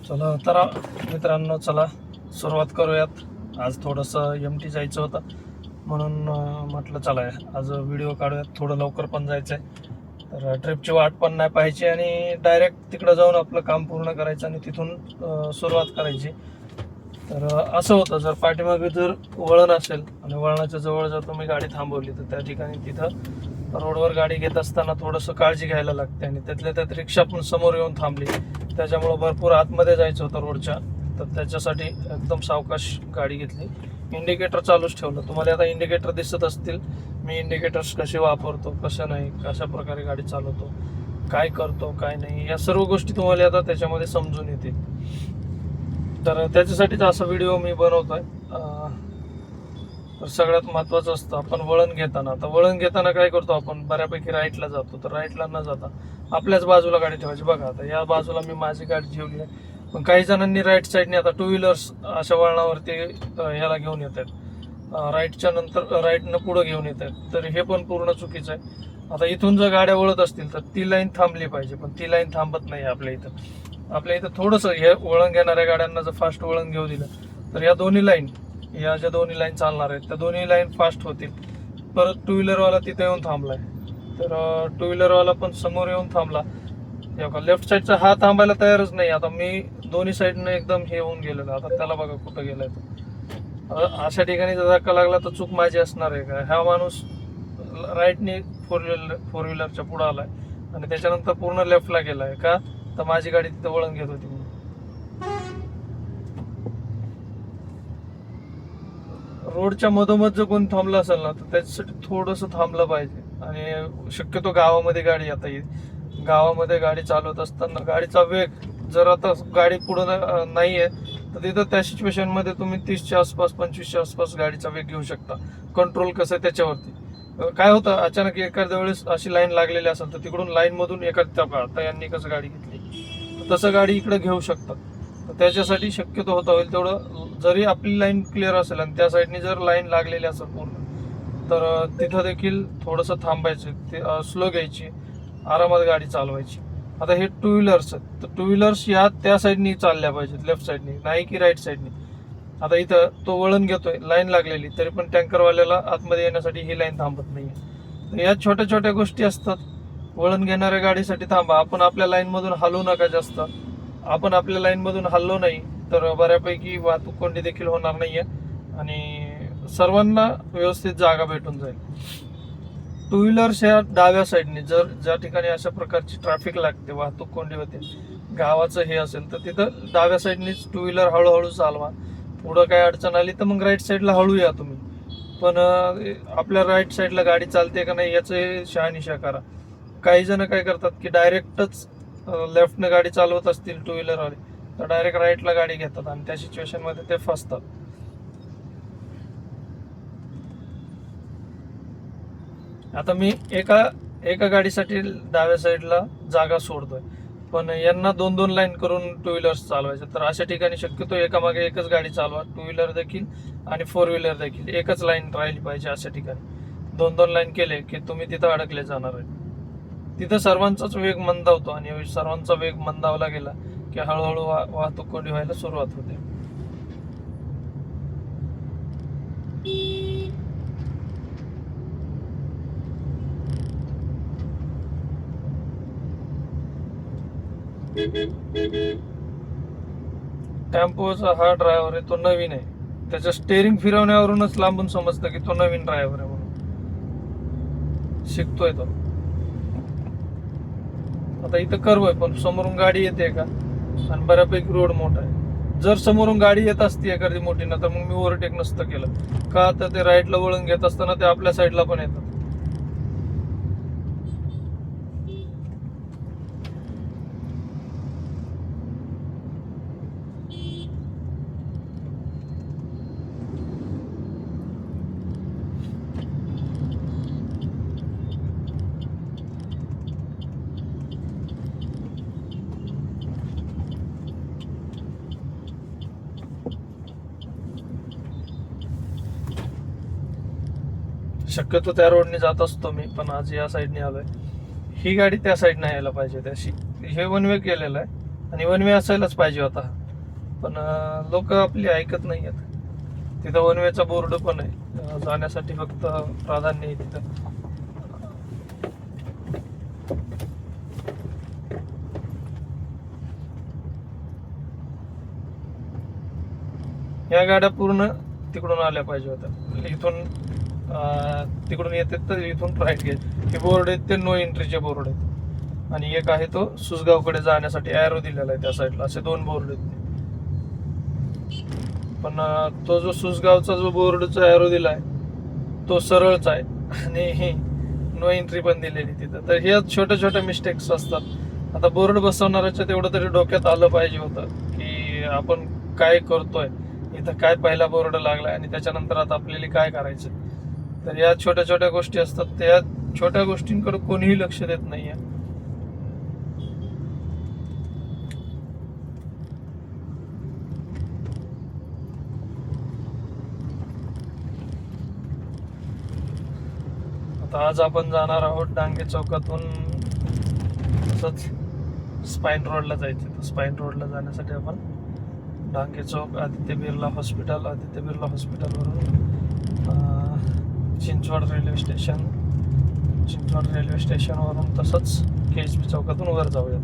चला तर मित्रांनो, चला सुरुवात करूयात. आज थोडंसं MT जायचं होतं म्हणून म्हटलं चला आज व्हिडिओ काढूयात. थोडं लवकर पण जायचं आहे, तर ट्रिपची वाट पण नाही पाहायची आणि डायरेक्ट तिकडं जाऊन आपलं काम पूर्ण करायचं आणि तिथून सुरुवात करायची. तर असं होतं, जर पाठीमागे जर वळण असेल आणि वळणाच्या जवळ जर तुम्ही गाडी थांबवली तर त्या ठिकाणी तिथं रोडवर गाडी घेत असताना थोडंसं काळजी घ्यायला लागते. आणि त्यातल्या त्यात रिक्षा पण समोर येऊन थांबली, त्याच्यामुळं भरपूर आतमध्ये जायचं होतं रोडच्या, तर त्याच्यासाठी एकदम सावकाश गाडी घेतली. इंडिकेटर चालूच ठेवलं. तुम्हाला आता इंडिकेटर दिसत असतील, मी इंडिकेटर्स कसे वापरतो, कसं नाही, कशा प्रकारे गाडी चालवतो, काय करतो काय नाही, या सर्व गोष्टी तुम्हाला आता त्याच्यामध्ये समजून येतील. तर त्याच्यासाठीच असा व्हिडिओ मी बनवतोय. तर सगळ्यात महत्त्वाचं असतं, आपण वळण घेताना काय करतो, आपण बऱ्यापैकी राईटला जातो. तर राईटला न जाता आपल्याच बाजूला गाडी ठेवायची. बघा, आता या बाजूला मी माझी गाडी ठेवली आहे, पण काही जणांनी राईट साईडने आता टू व्हीलर्स अशा वळणावरती ह्याला घेऊन येत आहेत, राईटच्या नंतर राईटनं पुढं घेऊन येत आहेत. तर हे पण पूर्ण चुकीचं आहे. आता इथून जर गाड्या वळत असतील तर ती लाईन थांबली पाहिजे, पण ती लाईन थांबत नाही आपल्या इथं थोडंसं हे वळण घेणाऱ्या गाड्यांना जर फास्ट वळण घेऊ दिलं तर या ज्या दोन्ही लाईन चालणार आहेत त्या दोन्ही लाईन फास्ट होतील. परत टू व्हीलरवाला तिथे येऊन थांबलाय, तर टू व्हीलरवाला पण समोर येऊन थांबला. लेफ्ट साईडचा हा थांबायला तयारच नाही. आता मी दोन्ही साईडने एकदम हे होऊन गेलेलो, आता त्याला बघा कुठं गेलाय तो. अशा ठिकाणी जर धक्का लागला तर चूक माझी असणार आहे का? हा माणूस राईटने फोर व्हीलरच्या पुढे आलाय आणि त्याच्यानंतर पूर्ण लेफ्टला गेलाय का? तर माझी गाडी तिथं वळण घेत होती. रोडच्या मधोमध जर कोणी थांबलं असेल ना तर त्याच्यासाठी थोडंसं थांबलं पाहिजे. आणि शक्यतो गावामध्ये गाडी, आता गावामध्ये गाडी चालवत असताना गाडीचा वेग जर आता गाडी पुढं नाही आहे तर तिथं त्या सिच्युएशन मध्ये तुम्ही 30च्या आसपास 25च्या आसपास गाडीचा वेग घेऊ शकता. कंट्रोल कसं आहे त्याच्यावरती. काय होतं, अचानक एखाद्या वेळेस अशी लाईन लागलेली असेल तर तिकडून लाईन मधून आता यांनी कसं गाडी घेतली तसं गाडी इकडे घेऊ शकतात. तर त्याच्यासाठी शक्यतो होता होईल तेवढं, जरी आपली लाईन क्लिअर असेल आणि त्या साईडनी जर लाईन लागलेली असेल पूर्ण, तर तिथं देखील थोडंसं थांबायचं, ते स्लो घ्यायची, आरामात गाडी चालवायची. आता हे टू व्हीलर्स आहेत, तर टू व्हीलर्स या त्या साईडनी चालल्या पाहिजेत, लेफ्ट साईडनी, नाही की राईट साईडनी. आता इथं तो वळण घेतोय, लाईन लागलेली, तरी पण टँकरवाल्याला आतमध्ये येण्यासाठी ही लाईन थांबत नाहीये. या छोट्या छोट्या गोष्टी असतात. वळण घेणाऱ्या गाडीसाठी थांबा. आपण आपल्या लाईन मधून हलवू नका जास्त. आपण आपल्या लाईन मधून हललो नाही तर बऱ्यापैकी वाहतूक कोंडी देखील होणार नाहीये आणि सर्वांना व्यवस्थित जागा भेटून जाईल. टू व्हीलर्स ह्या डाव्या साईडने, जर ज्या ठिकाणी अशा प्रकारची ट्रॅफिक लागते, वाहतूक कोंडी होते, गावाचं हे असेल तर तिथं डाव्या साईडनीच टू व्हीलर हळूहळू चालवा. पुढं काय अडचण आली तर मग राईट साईडला हळू या तुम्ही. पण आपल्या राईट साईडला गाडी चालते का नाही याचं शहानिशा करा. काही जण काय करतात की डायरेक्टच लेफ्टनं गाडी चालवत असतील टू व्हीलरवाले तर डायरेक्ट राईटला गाडी घेतात आणि त्या सिच्युएशन मध्ये ते फसतात. आता मी एका गाडीसाठी डाव्या साईडला जागा सोडतोय, पण यांना दोन दोन लाईन करून टू व्हीलर्स चालवायचे. तर अशा ठिकाणी शक्यतो एकामागे एकच गाडी चालवा, टू व्हीलर देखील आणि फोर व्हीलर देखील. एकच लाईन राहिली पाहिजे. अशा ठिकाणी दोन दोन लाईन केले की तुम्ही तिथं अडकले जाणार आहे. तिथं सर्वांचाच वेग मंदावतो आणि सर्वांचा वेग मंदावला गेला की हळूहळू वाहतूक कोंडी व्हायला सुरुवात होते. टेम्पोचा हा ड्रायव्हर आहे, तो नवीन आहे. त्याच्या स्टेअरिंग फिरवण्यावरूनच लांबून समजतं की तो नवीन ड्रायव्हर आहे म्हणून. शिकतोय तो. आता इथं कर्व आहे पण समोरून गाडी येते का, आणि बऱ्यापैकी रोड मोठा आहे. जर समोरून गाडी येत असती एखादी मोठी ना तर मग मी ओव्हरटेक नसतं केलं का, तर ते राईटला वळण घेत असताना ते आपल्या साईडला पण येतात. शक्यतो त्या रोडने जात असतो मी, पण आज या साईडने आलोय. ही गाडी त्या साईडने यायला पाहिजे. त्याशी हे वन वे केलेलं आहे, आणि वन वे असायलाच पाहिजे होता. पण लोक आपली ऐकत नाही आहेत. तिथं वन वेचा बोर्ड पण आहे, जाण्यासाठी फक्त प्राधान्य आहे तिथं. या गाड्या पूर्ण तिकडून आल्या पाहिजे होत्या. इथून तिकडून येते तर इथून राईट घ्यायचे. हे बोर्ड आहेत ते नो एंट्रीचे बोर्ड आहेत, आणि एक आहे तो सुसगावकडे जाण्यासाठी ॲरो दिलेला आहे त्या साईडला. असे 2 बोर्ड आहेत. पण तो जो सुसगावचा जो बोर्डचा ॲरो दिलाय तो सरळच आहे, आणि नो एंट्री पण दिलेली तिथं. तर हे छोट्या छोट्या मिस्टेक्स असतात. आता बोर्ड बसवणाऱ्याच्या तेवढं तरी डोक्यात आलं पाहिजे होतं की आपण काय करतोय इथं, काय पहिला बोर्ड लागलाय आणि त्याच्यानंतर आता आपल्याला काय करायचं. तर या छोट्या छोट्या गोष्टी असतात, त्या छोट्या गोष्टींकडे कोणीही लक्ष देत नाहीये. आता आज आपण जाणार आहोत डांगे चौकातून तसंच स्पाईन रोडला जायचं. तर स्पाईन रोडला जाण्यासाठी आपण डांगे चौक, आदित्य बिर्ला हॉस्पिटल, आदित्य बिर्ला हॉस्पिटलवरून Chinchwad railway station, Chinchwad railway स्टेशनवरून तसंच KSP चौकातून वर जाऊयात.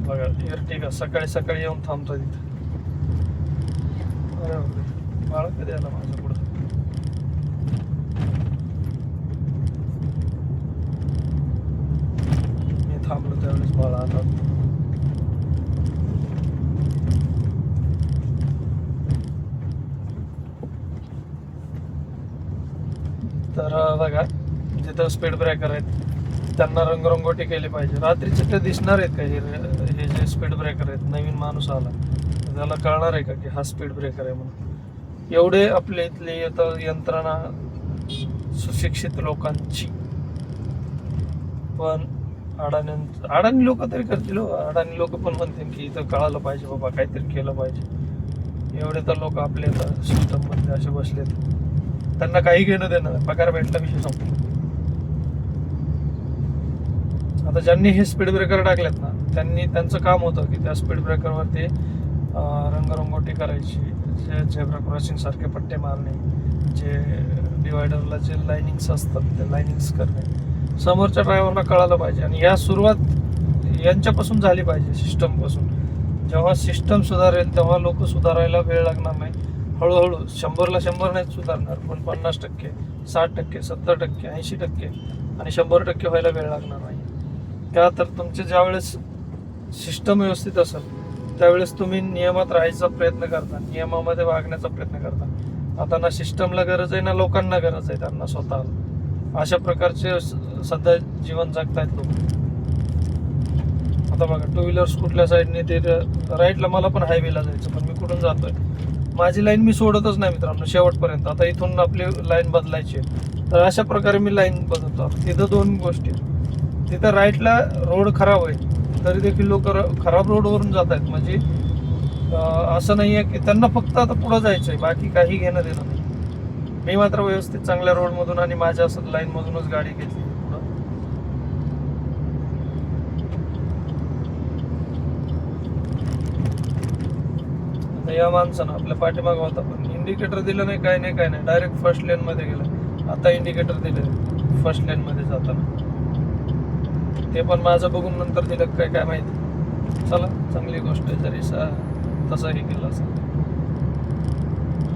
बघा एर्टिगा सकाळी सकाळी येऊन थांबतो तिथं. अरे बाळा कधी आला माझ्या पुढं. मी थांबलो त्यावेळेस बाळा आला. तर बघा जिथं स्पीड ब्रेकर आहेत त्यांना रंगरंगोटी केली पाहिजे. रात्रीचे ते दिसणार आहेत का हे जे स्पीड ब्रेकर आहेत? नवीन माणूस आला त्याला कळणार आहे का की हा स्पीड ब्रेकर आहे म्हणून? एवढे आपल्या इथली यंत्रणा सुशिक्षित लोकांची, पण अडाणी लोक तरी करतील. अडाणी लोक पण म्हणतील की इथं कळालं पाहिजे बाबा, काहीतरी केलं पाहिजे. एवढे तर लोक आपले सिस्टम मध्ये असे बसलेत, त्यांना काही घेणं देणं, पगार भेटला विषय संपला. आता ज्यांनी हे स्पीड ब्रेकर टाकलेत ना, त्यांचं काम होतं की त्या स्पीड ब्रेकरवरती रंगरंगोटी करायची, जे झेब्रा क्रॉसिंग सारखे पट्टे मारणे, जे डिवायडरला जे लाईनिंग्स असतात ते लाईनिंग्स करणे. समोरच्या ड्रायव्हरला कळालं पाहिजे. आणि या सुरुवात यांच्यापासून झाली पाहिजे, सिस्टमपासून. जेव्हा सिस्टम सुधारेल तेव्हा लोक सुधारायला वेळ लागणार नाही. हळूहळू 100ला 100 नाही सुधारणार, पण 50%, 60%, 70%, 80% आणि 100% व्हायला वेळ लागणार नाही. का तर तुमचे ज्यावेळेस सिस्टम व्यवस्थित असेल त्यावेळेस तुम्ही नियमात राहायचा प्रयत्न करता, नियमामध्ये वागण्याचा प्रयत्न करता. आता ना सिस्टमला गरज आहे ना लोकांना गरज आहे त्यांना स्वतःला. अशा प्रकारचे सध्या जीवन जगतायत लोक. आता बघा 2 व्हीलर्स कुठल्या साईडने ते राईटला, मला पण हायवेला जायचं पण मी कुठून जातोय, माझी लाईन मी सोडतच नाही मित्रांनो शेवटपर्यंत. आता इथून आपली लाईन बदलायची आहे तर अशा प्रकारे मी लाईन बदलतो. तिथं 2 गोष्टी, तिथं राईटला रोड खराब आहे तरी देखील लोक खराब रोडवरून जात आहेत. म्हणजे असं नाही आहे की त्यांना फक्त आता पुढं जायचं आहे, बाकी काही घेणं देणं नाही. मी मात्र व्यवस्थित चांगल्या रोडमधून आणि माझ्या लाईनमधूनच गाडी घेतली पुढं. आता या माणसानं आपल्या पाठीमागं होता पण इंडिकेटर दिलं नाही, काय नाही, डायरेक्ट फर्स्ट लेनमध्ये गेला. आता इंडिकेटर दिलं फर्स्ट लेनमध्ये जाताना, ते पण माझं बघून नंतर दिलं काय माहिती. चला चांगली गोष्ट आहे जरी तसंही केलं असं.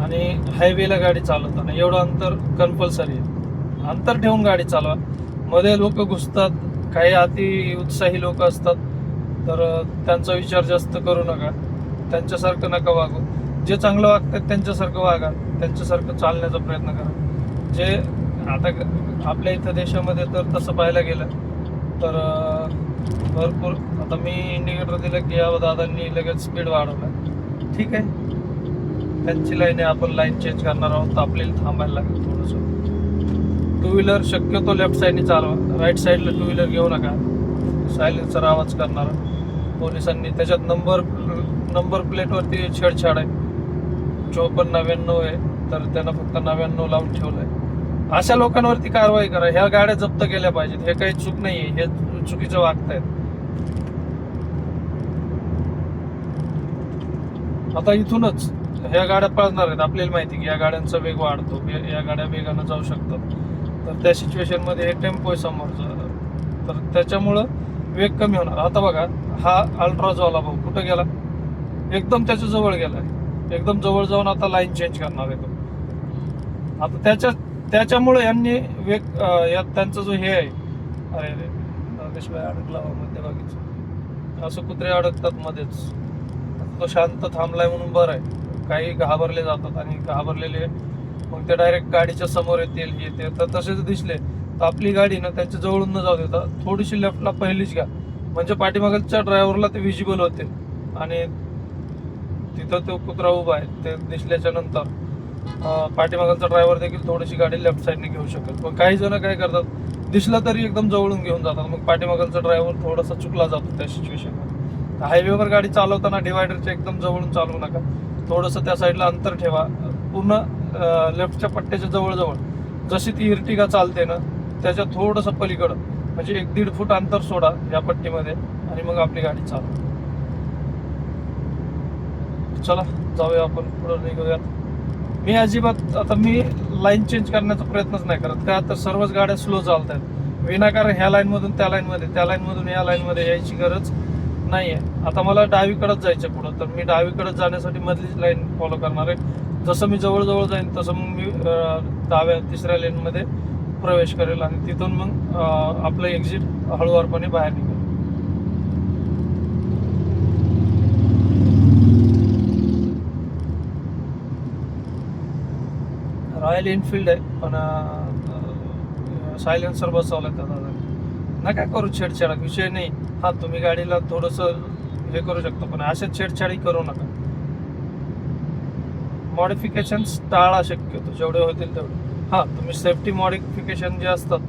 आणि हायवेला गाडी चालवताना एवढं अंतर कंपल्सरी आहे. अंतर ठेवून गाडी चालवा. मध्ये लोक घुसतात, काही अति उत्साही लोक असतात, तर त्यांचा विचार जास्त करू नका, त्यांच्यासारखं नका वागू. जे चांगलं वागतात त्यांच्यासारखं वागा, त्यांच्यासारखं चालण्याचा प्रयत्न करा. जे आता आपल्या इथं देशामध्ये तर तसं पाहायला गेलं तर भरपूर. आता मी इंडिकेटर दिलं की या दादांनी लगेच स्पीड वाढवला, ठीक आहे, त्यांची लाईन आहे, आपण लाईन चेंज करणार आहोत तर आपल्याला थांबायला लागेल थोडंसं. 2 व्हीलर शक्यतो लेफ्ट साईडने चालवा, राईट साईडला 2 व्हीलर घेऊ नका. सायलेन्सर आवाज करणारा. पोलिसांनी त्याच्यात नंबर प्लेटवरती छेडछाड आहे, 5499 आहे, तर त्यांना फक्त 99 लावून ठेवलंय. अशा लोकांवरती कारवाई करा. ह्या गाड्या जप्त केल्या पाहिजेत. हे काही चूक नाहीये, हे चुकीचं वागतायत. आता इथूनच ह्या गाड्या पळणार आहेत. आपल्याला माहिती की या गाड्यांचा वेग वाढतो, या गाड्या वेगानं जाऊ शकतात. तर त्या सिच्युएशन मध्ये हे टेम्पो आहे समोरचा, तर त्याच्यामुळं वेग कमी होणार. आता बघा, हा अल्ट्राजवाला भाऊ कुठं गेला, एकदम त्याच्या जवळ गेलाय, एकदम जवळ जाऊन आता लाईन चेंज करणार आहे तो. आता त्याच्यामुळे यांनी वेग त्यांचा जो हे आहे, अरे नागेशबाई अडकला मध्यभागीच, असं कुत्रे अडकतात मध्येच. तो शांत थांबलाय म्हणून बरं आहे. काही घाबरले जातात आणि घाबरलेले मग ते डायरेक्ट गाडीच्या समोर येते. तर तसे जर दिसले तर आपली गाडी ना त्यांच्या जवळून न जाऊ देता थोडीशी लेफ्टला पहिलीच घ्या, म्हणजे पाठीमागच्या ड्रायव्हरला ते विजिबल होते आणि तिथं तो कुत्रा उभा आहे ते दिसल्याच्या नंतर पाठीमागचा ड्रायव्हर देखील थोडीशी गाडी लेफ्ट साईडने घेऊ शकेल. पण काही जण काय करतात, दिसलं तरी एकदम जवळून घेऊन जातात, मग पाठीमागचा ड्रायव्हर थोडासा चुकला जातो त्या सिच्युएशनमध्ये. हायवेवर गाडी चालवताना डिवायडरच्या एकदम जवळून चालवू नका, थोडंसं त्या साईडला अंतर ठेवा. पूर्ण लेफ्टच्या पट्ट्याच्या जवळ जशी ती इर्टिगा चालते ना त्याच्या थोडंसं पलीकडं, म्हणजे 1-1.5 फूट अंतर सोडा या पट्टीमध्ये आणि मग आपली गाडी चालवा. चला जाऊया आपण पुढे निघूयात. मी अजिबात आता मी लाईन चेंज करण्याचा प्रयत्नच नाही करत, का तर सर्वच गाड्या स्लो चालत आहेत. विनाकारण ह्या लाईनमधून त्या लाईनमध्ये, त्या लाईनमधून या लाईनमध्ये यायची गरज नाही आहे. आता मला डावीकडेच जायचं पुढं, तर मी डावीकडेच जाण्यासाठी मधलीच लाईन फॉलो करणार आहे. जसं मी जवळ जाईन तसं मग मी तिसऱ्या लेनमध्ये प्रवेश करेल आणि तिथून मग आपलं एक्झिट हळूवारपणे बाहेर निघेल. रॉयल एनफिल्ड आहे, पण सायलेन्सर बसवलं त्या दादा. नका करू छेडछाड, विषय नाही. हा, तुम्ही गाडीला थोडंसं हे करू शकता, पण अशा छेडछाडी करू नका. मॉडिफिकेशन्स टाळा शक्यतो जेवढे होतील तेवढे. हां, तुम्ही सेफ्टी मॉडिफिकेशन जे असतात,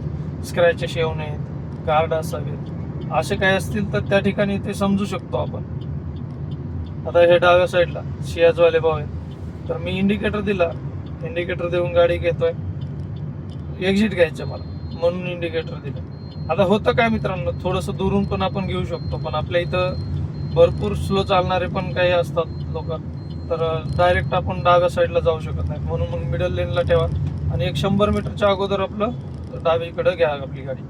स्क्रॅचेस येऊ नयेत, गार्ड असावेत, असे काही असतील तर त्या ठिकाणी ते समजू शकतो आपण. आता हे डाव्या साईडला सियाजवाले भाऊ आहे, तर मी इंडिकेटर दिला, इंडिकेटर देऊन गाडी घेतोय, एक्झिट घ्यायचं मला म्हणून इंडिकेटर दिलं. आता होतं काय मित्रांनो, थोडंसं दुरून पण आपण घेऊ शकतो, पण आपल्या इथं भरपूर स्लो चालणारे पण काही असतात लोक, तर डायरेक्ट आपण डाव्या साईडला जाऊ शकत नाही. म्हणून मग मिडल लेनला ठेवा आणि एक 100 मीटरच्या अगोदर आपलं डावीकडे घ्या आपली गाडी.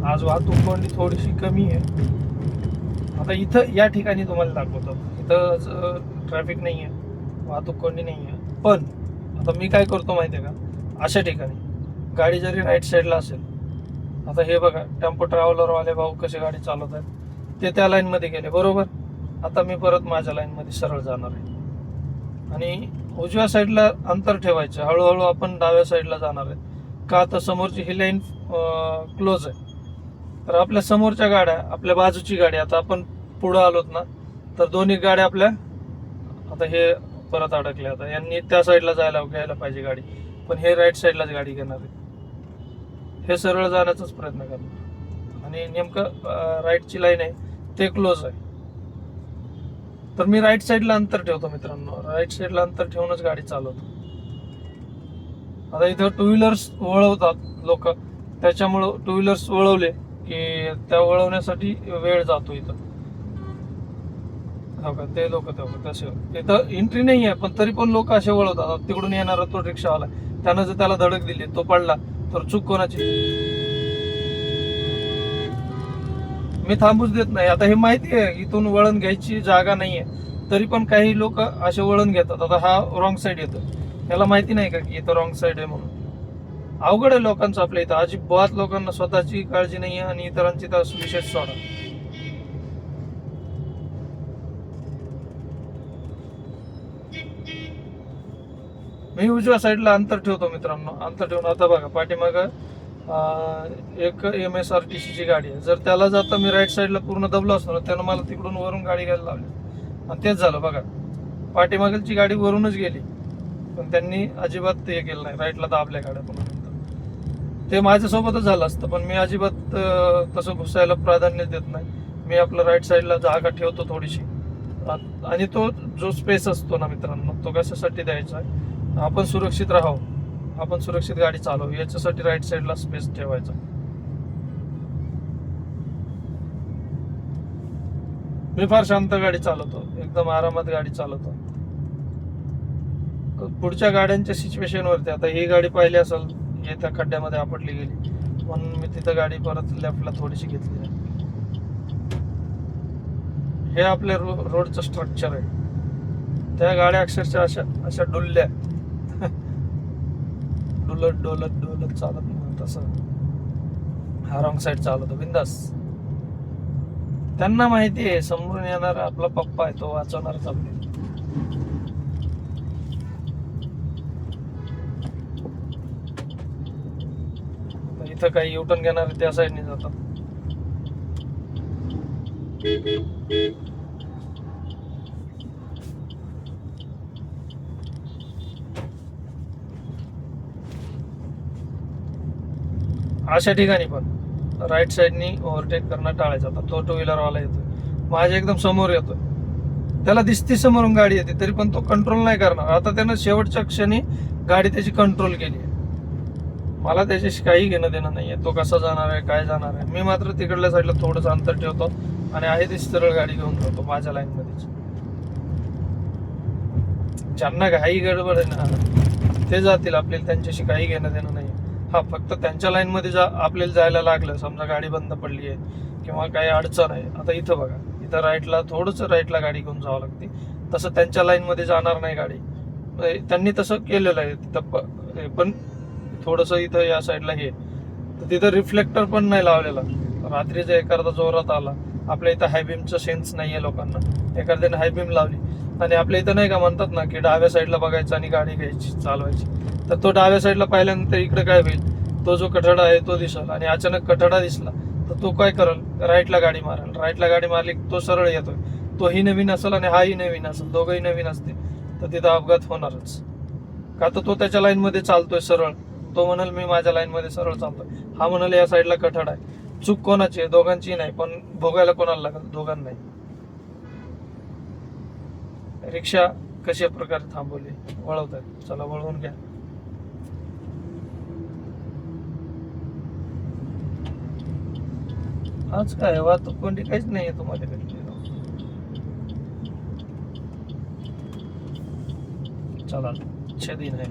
आज वाहतूक कोंडी थोडीशी कमी आहे. आता इथं या ठिकाणी तुम्हाला दाखवतो, इथं ट्रॅफिक नाही आहे, वाहतूक कोंडी नाही आहे. पण आता मी काय करतो माहिती आहे का, अशा ठिकाणी गाडी जरी राईट साईडला असेल, आता हे बघा टेम्पो ट्रॅव्हलरवाले भाऊ कसे गाडी चालवत आहेत, ते त्या लाईनमध्ये गेले बरोबर. आता मी परत माझ्या लाईनमध्ये सरळ जाणार आहे आणि उजव्या साईडला अंतर ठेवायचं, हळूहळू आपण डाव्या साईडला जाणार आहे. का तर समोरची ही लाईन क्लोज आहे, तर आपल्या समोरच्या गाड्या, आपल्या बाजूची गाडी, आता आपण पुढं आलोत ना, तर दोन्ही गाड्या आपल्या, आता हे परत अडकले, आता यांनी त्या साईडला घ्यायला पाहिजे गाडी, पण हे राईट साईडलाच गाडी घेणार आहे. हे सरळ जाण्याचाच प्रयत्न करणार आणि नेमकं राईटची लाईन आहे ते क्लोज आहे, तर मी राईट साईडला अंतर ठेवतो मित्रांनो, राईट साईडला अंतर ठेवूनच गाडी चालवतो. आता इथं टू व्हीलर्स वळवतात लोक, त्याच्यामुळं टू व्हीलर्स वळवले की त्या वळवण्यासाठी वेळ जातो इथं. हो का, ते लोक तसे इथं एंट्री नाही आहे, पण तरी पण लोक असे वळवतात. तिकडून येणारा तो रिक्षावाला, त्यानं जर त्याला धडक दिली, तो पडला, तर चूक कोणाची? मी थांबूच देत नाही. आता हे माहिती आहे इथून वळण घ्यायची जागा नाहीये, तरी पण काही लोक असे वळण घेतात. आता हा रॉंग साईड येतो, याला माहिती नाही का की इथं रॉंग साईड आहे म्हणून. अवघड आहे लोकांचं आपल्या इथं, अजिबात लोकांना स्वतःची काळजी नाही आहे आणि इतरांची तर विशेष सोडा. मी उजव्या साईडला अंतर ठेवतो मित्रांनो, अंतर ठेवून आता बघा पाठीमागं एक MSRTCची गाडी आहे. जर त्याला जाता मी राईट साईडला पूर्ण दबलो असतो त्यानं मला तिकडून वरून गाडी घ्यायला लावली आणि तेच झालं बघा. पाठीमागची गाडी वरूनच गेली पण त्यांनी अजिबात हे केलं नाही, राईटला दाबल्या गाड्या पण. ते माझ्यासोबतच झालं असतं पण मी अजिबात तसं घुसायला प्राधान्य देत नाही. मी आपलं राईट साईडला जागा ठेवतो थोडीशी. आणि तो जो स्पेस असतो ना मित्रांनो, तो कशासाठी द्यायचा आहे, आपण सुरक्षित राहावं, आपण सुरक्षित गाडी चालवू याच्यासाठी राईट साईडला स्पेस ठेवायचा. मी फार शांत गाडी चालवतो, एकदम आरामात गाडी चालवतो. पुढच्या गाड्यांच्या सिच्युएशन वरती, आता ही गाडी पाहिली असेल, हे त्या खड्ड्यामध्ये आपटली गेली म्हणून मी तिथं गाडी परत लेफ्टला थोडीशी घेतली आहे. हे आपल्या रोडचं स्ट्रक्चर आहे. त्या गाड्या अक्षरशः अशा अशा डुलल्या डुलत डोलत डोलत चालत नाही तसं. हा रॉंग साईड चालवतो बिंदास. त्यांना माहिती आहे समोरून येणारा आपला पप्पा आहे, तो वाचवणार चालते. इथं काही युटर्न घेणार त्या साईडने जातात. अशा ठिकाणी पण राईट साईडनी ओव्हरटेक करणं टाळायचं. आता तो 2 व्हीलरवाला येतोय माझ्या एकदम समोर येतोय, त्याला दिसती समोरून गाडी येते तरी पण तो कंट्रोल नाही करणार. आता त्यानं शेवटच्या क्षणी गाडी त्याची कंट्रोल केली आहे. मला त्याच्याशी काही घेणं देणं नाहीये, तो कसा जाणार आहे काय जाणार आहे. मी मात्र तिकडल्या साईडला थोडंसं अंतर ठेवतो आणि आहे ती सरळ गाडी घेऊन जातो माझ्या लाईन मध्येच. ज्यांना काही गडबड आहे ना ते जातील, आपल्याला त्यांच्याशी काही घेणं देणं नाही. हा फक्त त्यांच्या लाईन मध्ये आपल्याला जायला लागलं, समजा गाडी बंद पडली आहे किंवा काही अडचण आहे. आता इथं बघा, इथं राईटला थोडंसं राईटला गाडी घेऊन जावं लागते. तसं त्यांच्या लाईन मध्ये जाणार नाही गाडी, त्यांनी तसं केलेलं आहे तिथं. पण थोडंसं इथं या साईडला हे तर तिथं रिफ्लेक्टर पण नाही लावलेला. रात्रीचा एखादा जोरात आला, आपल्या इथं हायबीमचं सेन्स नाही आहे लोकांना, एखाद्याने हायबीम लावली आणि आपल्या इथं नाही का म्हणतात ना की डाव्या साईडला बघायचं आणि गाडी घ्यायची चालवायची. तर तो डाव्या साईडला पाहिल्यानंतर इकडे काय होईल, तो जो कठडा आहे तो दिसेल आणि अचानक कठडा दिसला तर तो काय करेल, राईटला गाडी मारेल. राईटला गाडी मारली तो सरळ येतोय, तोही नवीन असेल आणि हाही नवीन असेल, दोघंही नवीन असते तर तिथं अपघात होणारच. का तर तो त्याच्या लाईन मध्ये चालतोय सरळ, तो म्हणाल मी माझ्या लाईन मध्ये सरळ चालतोय, हा म्हणाल या साईडला कठडा आहे. चूक कोणाची आहे, दोघांची नाही, पण भोगायला कोणाला लागेल, दोघांनाही. रिक्षा कशा प्रकारे थांबवली, वळवतात, चला वळवून घ्या. आज काय वाहतूक कोणती काहीच नाहीये तुम्हाला भेटली. चला 6 दिन है.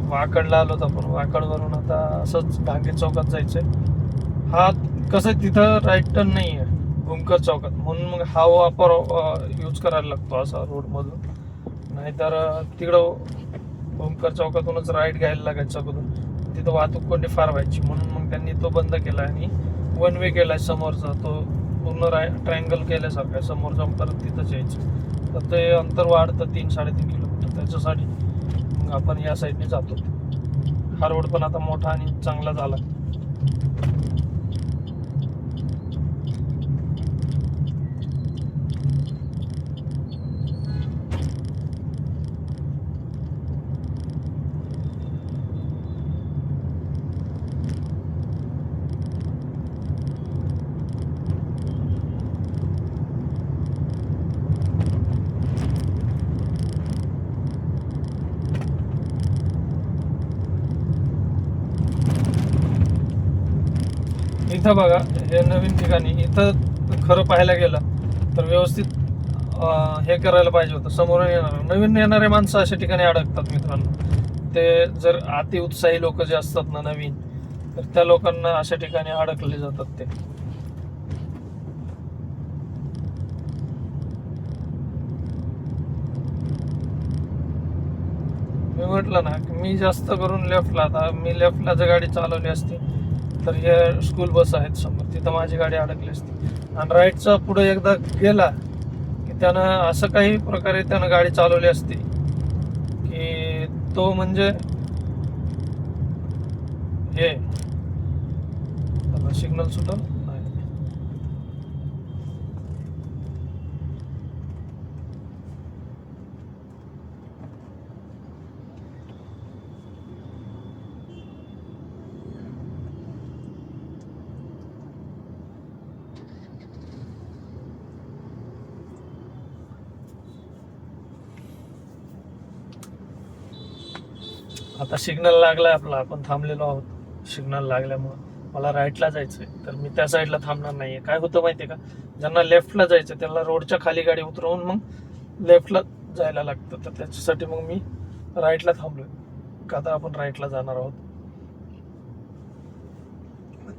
वाकडला आलो आपण, वाकडवरून आता असंच भांगे चौकात जायचंय. हा कसं तिथं राईट टर्न नाही आहे भूमकर चौकात, म्हणून मग हा वापर यूज करायला लागतो असा रोड मधून. नाहीतर तिकडं भूमकर चौकातूनच राईट घ्यायला लागायचं अगोदर, तिथं वाहतूक कोंडी फार व्हायची. म्हणून मग त्यांनी तो बंद केला आणि 1 वे केलाय समोरचा, तो पूर्ण ट्रायंगल केल्यासारखा आहे. समोर जाऊन परत तिथंच यायचं, तर ते अंतर वाढतं 3-3.5 किलोमीटर. त्याच्यासाठी मग आपण या साईडने जातो. हा रोड पण आता मोठा आणि चांगला झाला. इथं बघा, हे नवीन ठिकाणी इथं खरं पाहायला गेलं तर व्यवस्थित हे करायला पाहिजे होतं. समोरून नवीन येणारे माणसं अशा ठिकाणी अडकतात मित्रांनो. ते जर अति उत्साही लोक जे असतात ना नवीन, तर त्या लोकांना अशा ठिकाणी अडकले जातात. ते मी म्हटलं ना, मी जास्त करून लेफ्टला, आता मी लेफ्टला जर गाडी चालवली असती तर हे स्कूल बस आहेत समोर, तिथं माझी गाडी अडकली असती आणि राईटचा पुढे एकदा गेला की त्यानं असं काही प्रकारे त्यानं गाडी चालवली असती की तो म्हणजे हे सिग्नल सुटल नाही. आता सिग्नल लागलाय आपला, आपण थांबलेलो आहोत. सिग्नल लागल्यामुळं मला राईटला जायचंय, तर मी त्या साईडला थांबणार नाहीये. काय होतं माहितीये का, ज्यांना लेफ्टला जायचं त्यांना रोडच्या खाली गाडी उतरवून मग लेफ्टला जायला लागतं. तर त्याच्यासाठी मग मी राईटला थांबलोय, का तर आपण राईटला जाणार आहोत.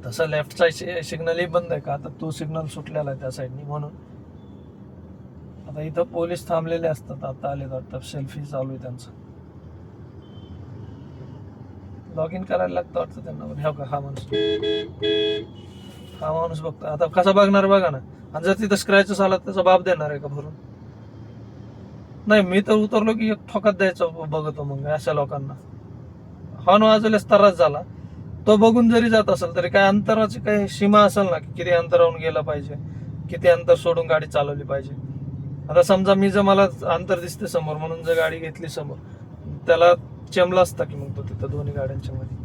तसं लेफ्टचा सिग्नलही बंद आहे, का आता तो सिग्नल सुटलेला आहे त्या साईडनी. म्हणून आता इथं पोलीस थांबलेले असतात. आता आले तर सेल्फी चालू आहे त्यांचं. लॉग इन करायला लागतं वाटतं त्यांना. हा माणूस बघतो आता कसा बघणार बघा ना. आणि जर तिथं स्क्रॅचेस आला त्याचा बाप देणार आहे का भरून? नाही, मी तर उतरलो की एक ठोकात द्यायचं बघतो मग अशा लोकांना. हॉर्न वाजवल्यास त्रास झाला, तो बघून जरी जात असेल तरी काय अंतराची काही सीमा असेल ना, की किती अंतरावरून गेलं पाहिजे, किती अंतर सोडून गाडी चालवली पाहिजे. आता समजा मी जर मला अंतर दिसते समोर म्हणून जर गाडी घेतली समोर, त्याला चेमला असता की मग तो तिथं दोन्ही गाड्यांच्या मध्ये.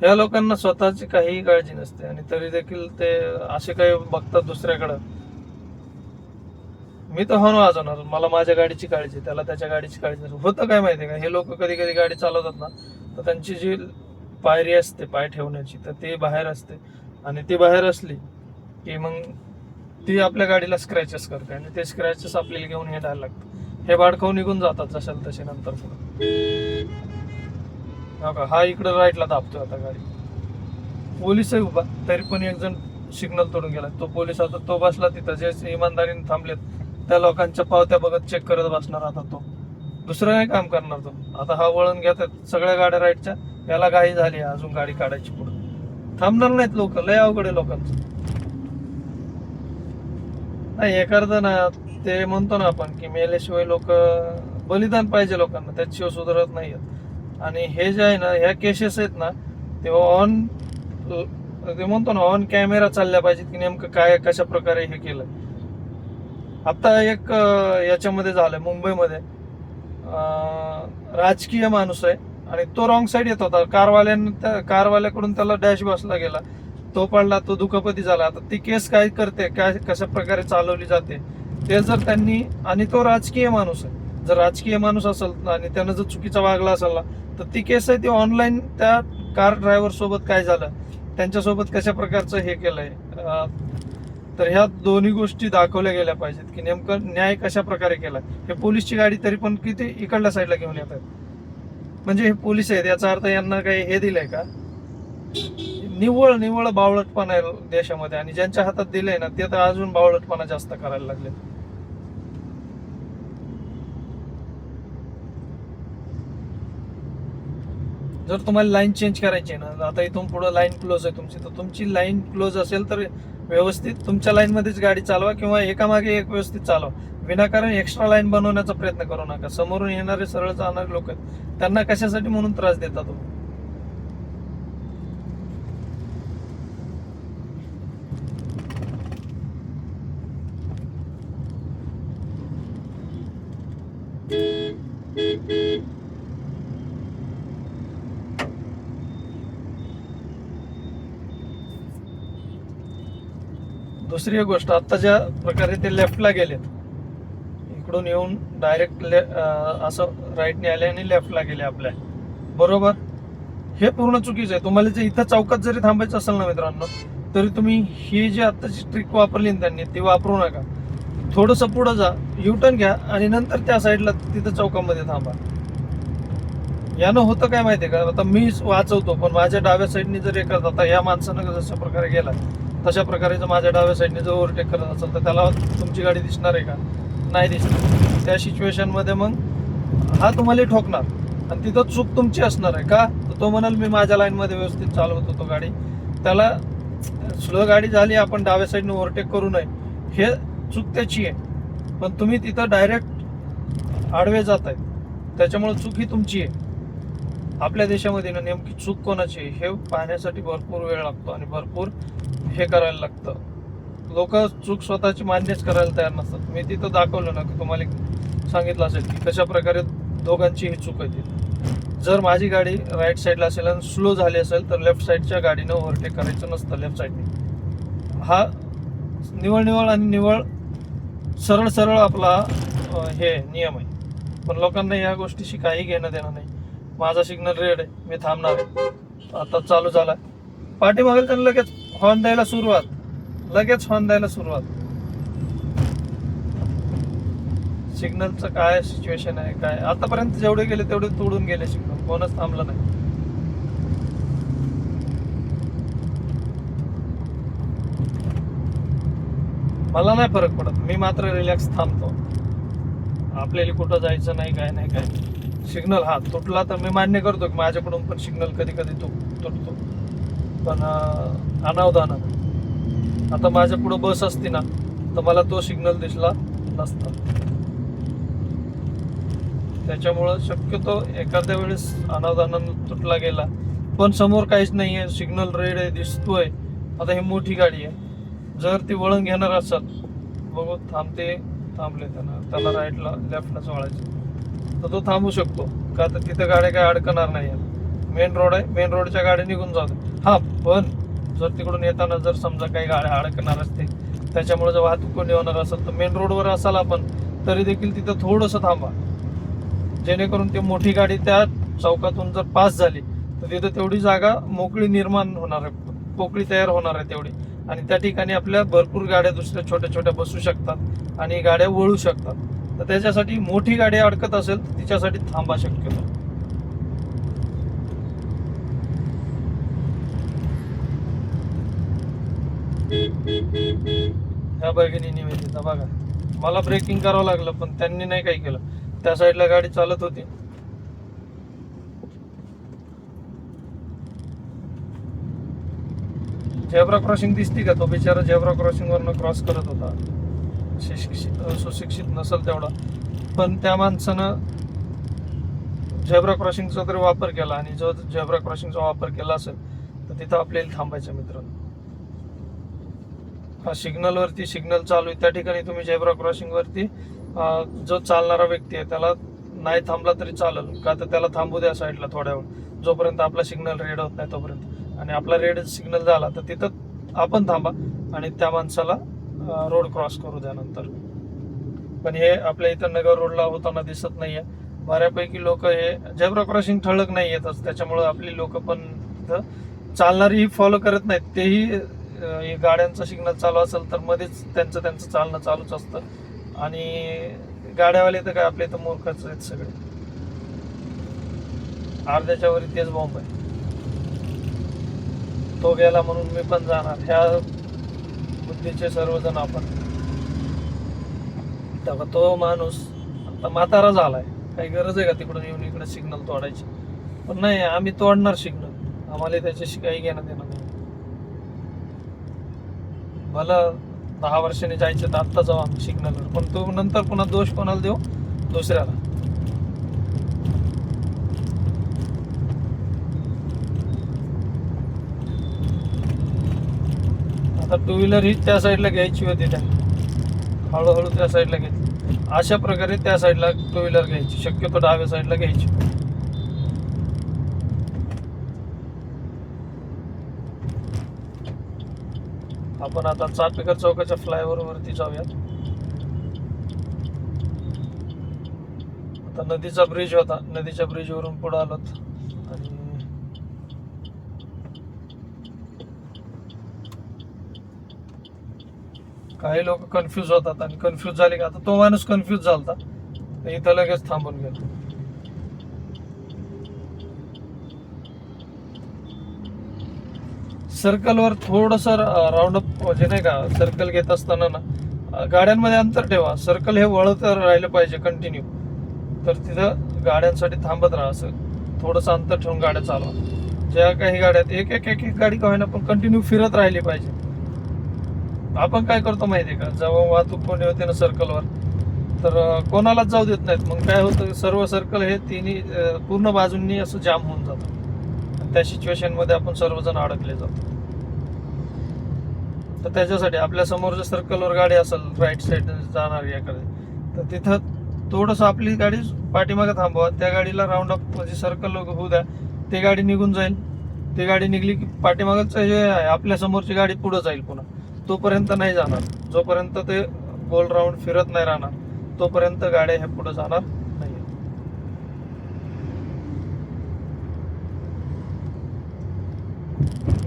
या लोकांना स्वतःची काहीही काळजी नसते आणि तरी देखील ते असे काही बघतात दुसऱ्याकडं. मी तर हॉर्न वाजवणार, मला माझ्या गाडीची काळजी, त्याला त्याच्या गाडीची काळजी नसते. होतं काय माहितीये का, हे लोक कधी कधी गाडी चालवतात ना, तर त्यांची जी पायरी असते पाय ठेवण्याची, तर ती बाहेर असते आणि ती बाहेर असली की मग ती आपल्या गाडीला स्क्रॅचेस करते आणि ते स्क्रॅचेस आपल्याला घेऊन हिंडायला लागतं. हे बाडखाऊ निघून जातात जशाल तसे नंतर पुढे. हा इकडे राईटला दाबतोय आता गाडी. पोलीस आहे उभा, तरी पण एक जण सिग्नल तोडून गेला. तो पोलीस आता तो बसला तिथं, जे इमानदारीने थांबलेत त्या लोकांच्या पावत्या बघत चेक करत बसणार. आता तो दुसरं काय काम करणार तो. आता हा वळण घेतात सगळ्या गाड्या राईटच्या, याला घाई झाली अजून गाडी काढायची पुढे. थांबणार नाहीत लोक, लय अवघड आहे लोकांचं. नाही एखादं ना, ते म्हणतो ना आपण की मेल्याशिवाय लोक, बलिदान पाहिजे लोकांना, त्याच्याशिवाय सुधारत नाही. आणि हे जे आहे ना, ह्या केसेस आहेत ना, ते म्हणतो ना ऑन कॅमेरा चालल्या पाहिजेत की नेमकं काय कशा प्रकारे हे केलं. आता एक याच्यामध्ये झालंय मुंबईमध्ये, राजकीय माणूस आहे आणि तो रॉंग साईड येत होता. कारवाल्याकडून त्याला डॅश बसला गेला, तो पडला, तो दुखापती झाला. आता ती केस काय करते, काय कशा प्रकारे चालवली जाते ते जर त्यांनी, आणि तो राजकीय माणूस आहे, जर राजकीय माणूस असेल आणि त्यानं जर चुकीचा वागला असेल ना, तर ती केस आहे ती ऑनलाईन त्या कार ड्रायव्हर सोबत काय झालं, त्यांच्यासोबत कशा प्रकारचं हे केलंय. तर ह्या दोन्ही गोष्टी दाखवल्या गेल्या पाहिजेत की नेमकं न्याय कशा प्रकारे केला. हे पोलीसची गाडी तरी पण किती इकडल्या साईडला घेऊन येत आहेत, म्हणजे हे पोलीस आहेत याचा अर्थ यांना काही हे दिलंय का? निव्वळ बावळटपणा आहे देशामध्ये, आणि ज्यांच्या हातात दिलंय ना ते तर अजून बावळटपणा जास्त करायला लागले. जर तुम्हाला लाईन चेंज करायची आहे ना, आता इथून पुढे लाईन क्लोज आहे तुमची, तर तुमची लाईन क्लोज असेल तर व्यवस्थित तुमच्या लाईन मध्येच गाडी चालवा किंवा एकामागे एक व्यवस्थित चालवा. विनाकारण एक्स्ट्रा लाईन बनवण्याचा प्रयत्न करू नका. समोरून येणारे सरळ जाणारे लोक आहेत, त्यांना कशासाठी म्हणून त्रास देता तुम्ही. दुसरी एक गोष्ट, आता ज्या प्रकारे ते लेफ्टला गेलेत, इकडून येऊन डायरेक्ट असं राईटने आले आणि लेफ्टला गेले आपल्या बरोबर, हे पूर्ण चुकीचं आहे. तुम्हाला जे इथं चौकात जरी थांबायचं असेल ना मित्रांनो, तरी तुम्ही ही जी आत्ताची ट्रिक वापरली ना त्यांनी, ती वापरू नका. थोडंसं पुढं जा, युटर्न घ्या आणि नंतर त्या साईडला तिथं चौकामध्ये थांबा. यानं होतं काय माहितीये का, आता मी वाचवतो पण माझ्या डाव्या साईडने जर एखादा, आता या माणसानं जशा प्रकारे गेला तशा प्रकारे जर माझ्या डाव्या साईडने जर ओव्हरटेक करत असेल तर त्याला तुमची गाडी दिसणार आहे का? नाही दिसणार. त्या सिच्युएशन मध्ये मग हा तुम्हाला ठोकणार आणि तिथं चूक तुमची असणार आहे का, तर तो म्हणाल मी माझ्या लाईनमध्ये व्यवस्थित चालवत होतो गाडी, त्याला स्लो गाडी झाली आपण डाव्या साईडने ओव्हरटेक करू नये, हे चूक त्याची आहे. पण तुम्ही तिथं डायरेक्ट आडवे जात आहे, त्याच्यामुळे चूक ही तुमची आहे. आपल्या देशामध्ये ना नेमकी चूक कोणाची आहे हे पाहण्यासाठी भरपूर वेळ लागतो आणि भरपूर हे करायला लागतं. लोक चूक स्वतःची मान्यच करायला तयार नसतात. मी तिथं दाखवलं ना की तुम्हाला सांगितलं असेल की कशा प्रकारे दोघांची ही चूक आहे. जर माझी गाडी राईट साईडला असेल आणि स्लो झाली असेल तर लेफ्ट साईडच्या गाडीनं ओव्हरटेक करायचं नसतं लेफ्ट साईडने. हा निवळ आणि निवळ सरळ आपला हे नियम आहे. पण लोकांना या गोष्टीशी काही घेणं देणं नाही. माझा सिग्नल रेड आहे, मी थांबणार आहे, आता चालू झाला, पाठीमागेल त्यांना लगेच हॉर्न द्यायला सुरुवात. सिग्नलचं काय सिच्युएशन आहे काय, आतापर्यंत जेवढे गेले तेवढे तोडून गेले सिग्नल, कोणच थांबलं नाही. मला नाही फरक पडत, मी मात्र रिलॅक्स थांबतो. आपल्याला कुठं जायचं नाही काय नाही काय. सिग्नल हा तुटला तर मी मान्य करतो की माझ्याकडून पण सिग्नल कधी तुटतो, पण अनावधानानं. आता माझ्या पुढं बस असती ना तर मला तो सिग्नल दिसला नसता. त्याच्यामुळं शक्यतो एखाद्या वेळेस अनावधानानं तुटला गेला, पण समोर काहीच नाही आहे, सिग्नल रेड आहे दिसतोय, आता ही मोठी गाडी आहे, जर ती वळण घेणार असेल, बघू थांबले त्याला राईटला लेफ्टलाच वळायचं तर तो थांबू शकतो का, तर तिथं गाड्या काय अडकणार नाही. मेन रोड आहे, मेन रोडच्या गाड्या निघून जातात. हा पण जर तिकडून येताना जर समजा काही गाड्या अडकणार असतील, त्याच्यामुळे जर वाहतूक कोणी होणार असेल तर मेन रोडवर असाल आपण तरी देखील तिथं थोडंसं थांबा, जेणेकरून ती मोठी गाडी त्या चौकातून जर पास झाली तर तिथं तेवढी जागा मोकळी निर्माण होणार आहे, पोकळी तयार होणार आहे तेवढी, आणि त्या ठिकाणी आपल्या भरपूर गाड्या दुसऱ्या छोट्या बसू शकतात आणि गाड्या वळू शकतात. तर त्याच्यासाठी मोठी गाडी अडकत असेल तर तिच्यासाठी थांबा शक्यतो. ह्या भगिनी निवेदिता बघा, मला ब्रेकिंग करावं लागलं पण त्यांनी नाही काही केलं, त्या साईडला गाडी चालत होती. झेब्रा क्रॉसिंग दिसती का, तो बिचारा झेब्रा क्रॉसिंग वरनं क्रॉस करत होता. सुशिक्षित नसेल तेवढा, पण त्या माणसानं झेब्रा क्रॉसिंगचा तरी वापर केला, आणि जो झेब्रा क्रॉसिंगचा वापर केला असेल तर तिथं आपल्याला थांबायचं मित्रांनो. हा सिग्नल चालू आहे त्या ठिकाणी तुम्ही झेब्रा क्रॉसिंग वरती जो चालणारा व्यक्ती आहे त्याला नाही थांबला तरी चालेल, का तर त्याला थांबू द्या साईडला थोड्या वेळ, जोपर्यंत आपला सिग्नल रेड होत नाही तोपर्यंत. आणि आपला रेड सिग्नल झाला तर तिथं आपण थांबा आणि त्या माणसाला रोड क्रॉस करू द्या नंतर. पण हे आपल्या इथं नगर रोडला होताना दिसत नाहीये. बऱ्यापैकी लोक हे झेब्रा क्रॉसिंग ठळक नाही येतच, त्याच्यामुळे आपली लोक पण चालणारी फॉलो करत नाहीत. तेही गाड्यांचा सिग्नल चालू असेल तर मध्येच त्यांचं चालणं चालूच असतं, आणि गाड्यावाले तर काय आपले इथं मूर्खच आहेत सगळे, अर्ध्याच्या वरी तेच बॉम्ब आहे. तो गेला म्हणून मी पण जाणार, ह्या बुद्धीचे सर्वजण आपण. तेव्हा तो माणूस आता म्हातारा झालाय, काही गरज आहे का तिकडून येऊन इकडे सिग्नल तोडायची? पण नाही, आम्ही तोडणार सिग्नल, आम्हाला त्याच्याशी काही घेणं देणं नाही. भला 10 वर्षांनी जायचं तर आत्ता जाऊ आम्ही सिग्नलवर, पण तो नंतर पुन्हा दोष कोणाला देऊ? दुसऱ्याला. आता टू व्हीलर ही त्या साईडला घ्यायची होती, त्या हळूहळू त्या साईडला घेतली. अशा प्रकारे त्या साईडला टू व्हीलर घ्यायची, शक्यतो डाव्या साईडला घ्यायची. आपण आता चापेकर चौकाच्या फ्लायओव्हर वरती जाऊयात. आता नदीचा ब्रिज होता, नदीच्या ब्रिज वरून पुढे आलोत. आणि काही लोक कन्फ्यूज होतात, आणि कन्फ्यूज झाले का, आता तो माणूस कन्फ्यूज झाला तर इथं लगेच थांबून गेला. सर्कलवर थोडस राऊंड अप, म्हणजे नाही का, सर्कल घेत असताना ना गाड्यांमध्ये अंतर ठेवा. सर्कल हे वळत राहिलं पाहिजे कंटिन्यू, तर तिथं गाड्यांसाठी थांबत राहा. असं थोडंसं अंतर ठेवून गाड्या चालवा. ज्या काही गाड्यात एक एक एक एक गाडी का होईना पण कंटिन्यू फिरत राहिली पाहिजे. आपण काय करतो माहिती आहे का, जेव्हा वाहतूक कोणी होते ना सर्कलवर, तर कोणालाच जाऊ देत नाहीत. मग काय होतं, सर्व सर्कल हे तिन्ही पूर्ण बाजूंनी असं जाम होऊन जातं. त्या सिच्युएशनमध्ये आपण सर्वजण अडकले जातो. तर त्याच्यासाठी आपल्या समोरच्या सर्कलवर गाडी असेल राईट साईड जाणार याकडे, तर तिथं थोडंसं आपली गाडी पाठीमागे थांबवा. त्या गाडीला राऊंड अप म्हणजे सर्कल होऊ द्या. ती गाडी निघून जाईल. ती गाडी निघली की पाठीमागचं हे आहे आपल्या समोरची गाडी पुढे जाईल. पुन्हा तोपर्यंत नाही जाणार. जोपर्यंत ते गोल राऊंड फिरत नाही राहणार तोपर्यंत गाड्या ह्या पुढे जाणार नाही.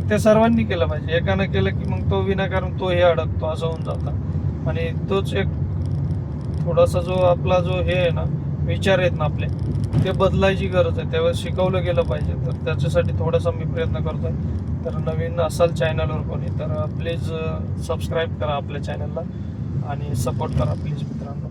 ते सर्वांनी केलं पाहिजे. एकानं केलं की मग तो विनाकारण तोही अडकतो, असं होऊन जातं. आणि तोच एक थोडासा जो आपला जो हे आहे ना, विचार आहेत ना आपले, ते बदलायची गरज आहे. त्यावेळेस शिकवलं गेलं पाहिजे. तर त्याच्यासाठी थोडासा मी प्रयत्न करतोय. तर नवीन असाल चॅनलवर कोणी तर प्लीज सबस्क्राईब करा आपल्या चॅनलला आणि सपोर्ट करा प्लीज मित्रांनो.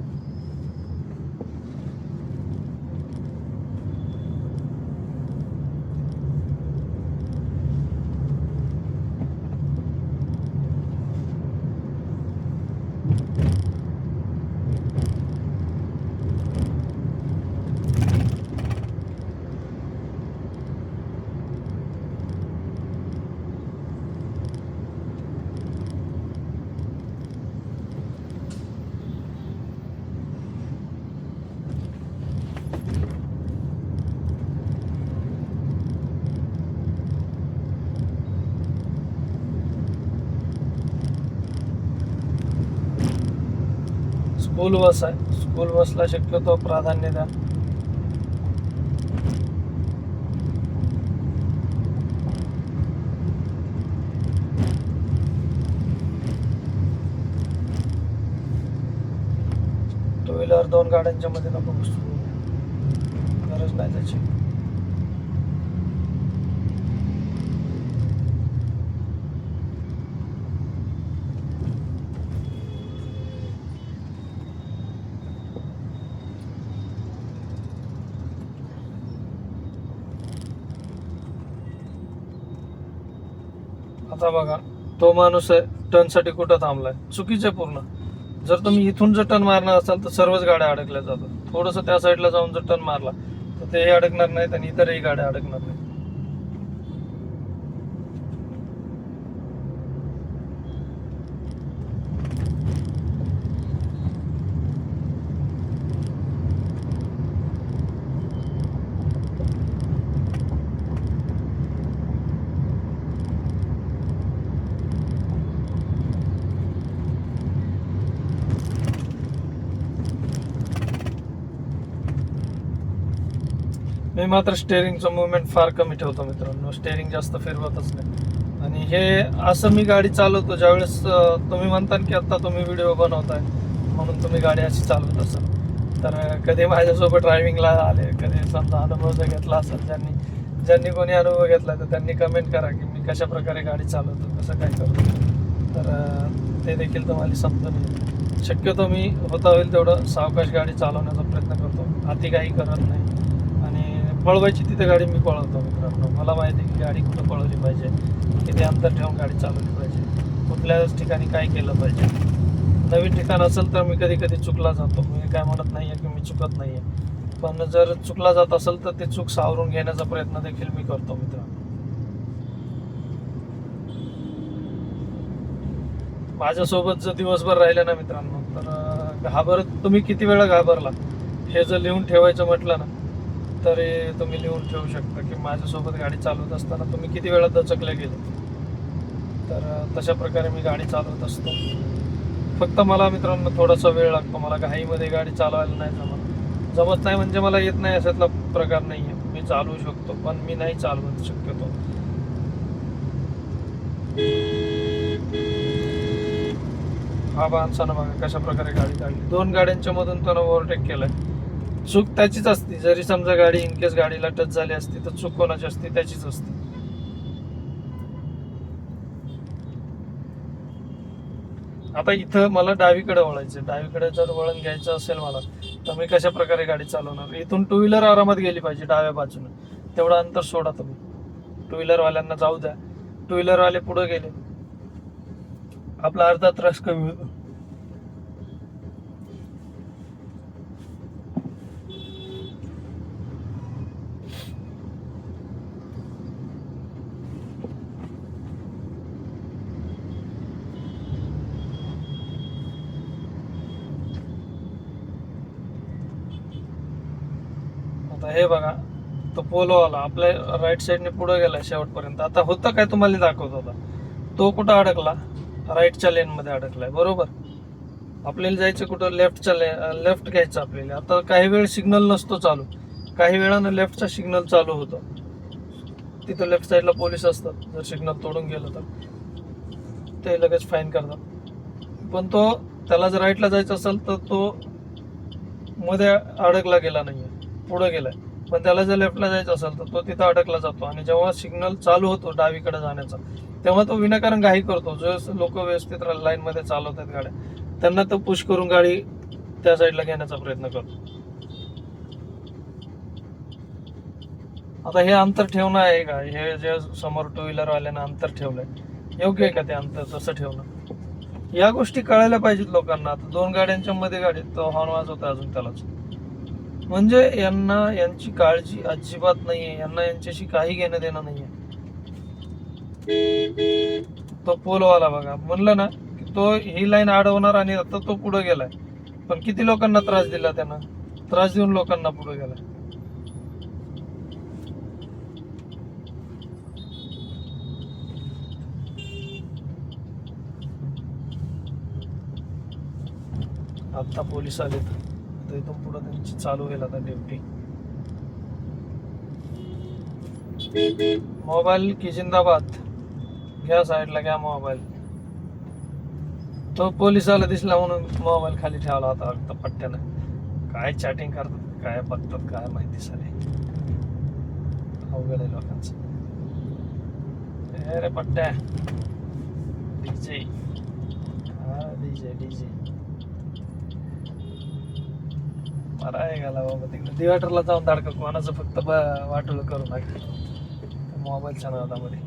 स्कूल बस आहे. स्कूल बसला शक्यतो प्राधान्य द्या. टू व्हीलर 2 गाड्यांच्या मध्ये नको बसू, गरज नाही त्याची. आता बघा, तो माणूस आहे टर्नसाठी कुठं थांबलाय, चुकीचं आहे पूर्ण. जर तुम्ही इथून जर टर्न मारणार असाल तर सर्वच गाड्या अडकल्या जातात. थोडंसं त्या साईडला जाऊन जर टर्न मारला तर तेही अडकणार नाहीत आणि इतरही गाड्या अडकणार नाहीत. मी मात्र स्टेअरिंगचं मुवमेंट फार कमी ठेवतो मित्रांनो. स्टेअरिंग जास्त फिरवतच नाही. आणि हे असं मी गाडी चालवतो ज्यावेळेस तुम्ही म्हणता की आता तुम्ही व्हिडिओ बनवताय म्हणून तुम्ही गाडी अशी चालवत असाल. तर कधी माझ्यासोबत ड्रायव्हिंगला आले, कधी समजा अनुभव जर घेतला असेल, ज्यांनी कोणी अनुभव घेतला तर त्यांनी कमेंट करा की मी कशा प्रकारे गाडी चालवतो, कसं काय करतो. तर ते देखील तुम्हाला समजून येईल. शक्यतो मी होता होईल तेवढं सावकाश गाडी चालवण्याचा प्रयत्न करतो. अति काही करत नाही. पळवायची तिथे गाडी मी पळवतो मित्रांनो. मला माहिती आहे की गाडी कुठं पळवली पाहिजे, किती अंतर ठेवून गाडी चालवली पाहिजे, कुठल्याच ठिकाणी काय केलं पाहिजे. नवीन ठिकाण असेल तर मी कधी कधी चुकला जातो. मी काय म्हणत नाही आहे की मी चुकत नाही आहे, पण जर चुकला जात असेल तर ते चूक सावरून घेण्याचा प्रयत्न देखील मी करतो मित्रांनो. माझ्यासोबत जर दिवसभर राहिलं ना मित्रांनो तर तुम्ही किती वेळा घाबरला हे जर लिहून ठेवायचं म्हटलं ना तरी तुम्ही लिहून ठेवू शकता की माझ्यासोबत गाडी चालवत असताना तुम्ही किती वेळा दचकले गेले. तर तशा प्रकारे मी गाडी चालवत असतो. फक्त मला मित्रांनो थोडासा वेळ लागतो. मला घाईमध्ये गाडी चालवायला नाही जमत नाही म्हणजे मला येत नाही अशातला प्रकार नाही आहे. मी चालवू शकतो पण मी नाही चालवत शक्यतो. हा माणसानं बघा कशा प्रकारे गाडी काढली. 2 गाड्यांच्या मधून त्यानं ओव्हरटेक केलाय. चूक त्याचीच असते. जरी समजा गाडी इनकेस गाडीला टच झाली असती तर चूक कोणाची असते, त्याचीच असते. आता इथं मला डावीकडे वळायचं. डावीकडे जर वळण घ्यायचं असेल मला तर मी कशा प्रकारे गाडी चालवणार. इथून टू व्हीलर आरामात गेली पाहिजे डाव्या बाजूने. तेवढं अंतर सोडा तुम्ही. टू व्हीलरवाल्यांना जाऊ द्या, टू व्हीलरवाले पुढे गेले, आपला अर्धा त्रास कमी होतो. आता हे बघा, तो पोलोवाला आपल्या राईट साईडने पुढे गेला शेवटपर्यंत. आता होतं काय तुम्हाला दाखवत होता, तो कुठं अडकला, राईटच्या लेन मध्ये अडकलाय. बरोबर, आपल्याला जायचं कुठं, लेफ्ट घ्यायचं आपल्याला. आता काही वेळ सिग्नल नसतो चालू, काही वेळानं लेफ्टचा सिग्नल चालू होतो. तिथं लेफ्ट साईडला पोलीस असतात, जर सिग्नल तोडून गेलं तर ते लगेच फाईन करतात. पण त्याला जर राईटला जायचं असेल तर तो मध्ये अडकला गेला नाहीये, पुढे गेलाय. पण त्याला जर लेफ्टला जायचं असेल तर तो तिथं अडकला जातो. आणि जेव्हा सिग्नल चालू होतो डावीकडे जाण्याचा, तेव्हा तो विनाकारण घाई करतो. जो लोक व्यवस्थित लाईन मध्ये चालवतात गाड्या, त्यांना तो पुश करून गाडी त्या साईडला घेण्याचा प्रयत्न करतो. आता हे अंतर ठेवणं आहे का, हे जे समोर टू व्हीलर वाल्यानं अंतर ठेवलंय, योग्य आहे का ते अंतर तसं ठेवणं? या गोष्टी कळायला पाहिजेत लोकांना. आता दोन गाड्यांच्या मध्ये गाडीत तो हॉर्न वाजवतो अजून त्यालाच. म्हणजे यांची काळजी अजिबात नाहीये, यांना यांच्याशी काही घेणं देणं नाहीये. तो पोलवाला बघा, म्हणलं ना की तो ही लाईन अडवणार आणि आता तो पुढे गेलाय. पण किती लोकांना त्रास दिला त्यानं, त्रास देऊन लोकांना पुढे गेलाय. आता पोलीस आलेत, तर इथून पुढे त्यांची चालू होईल आता ड्युटी. मोबाईल की जिंदाबाद, घ्या साईडला, घ्या मोबाईल. तो पोलिसाला दिसला म्हणून मोबाईल खाली ठेवला होता फक्त पट्ट्यानं. काय चॅटिंग करतात, काय बघतात, काय माहिती सारे. अवघड आहे लोकांचं. रे पट्ट्या, डीजे, हा डीजे डीजे आहे गाला बाबा. तिकडे थिएटरला जाऊन धाडका कोणाचं फक्त वाटोळ करू नका मोबाईलच्या नादामध्ये.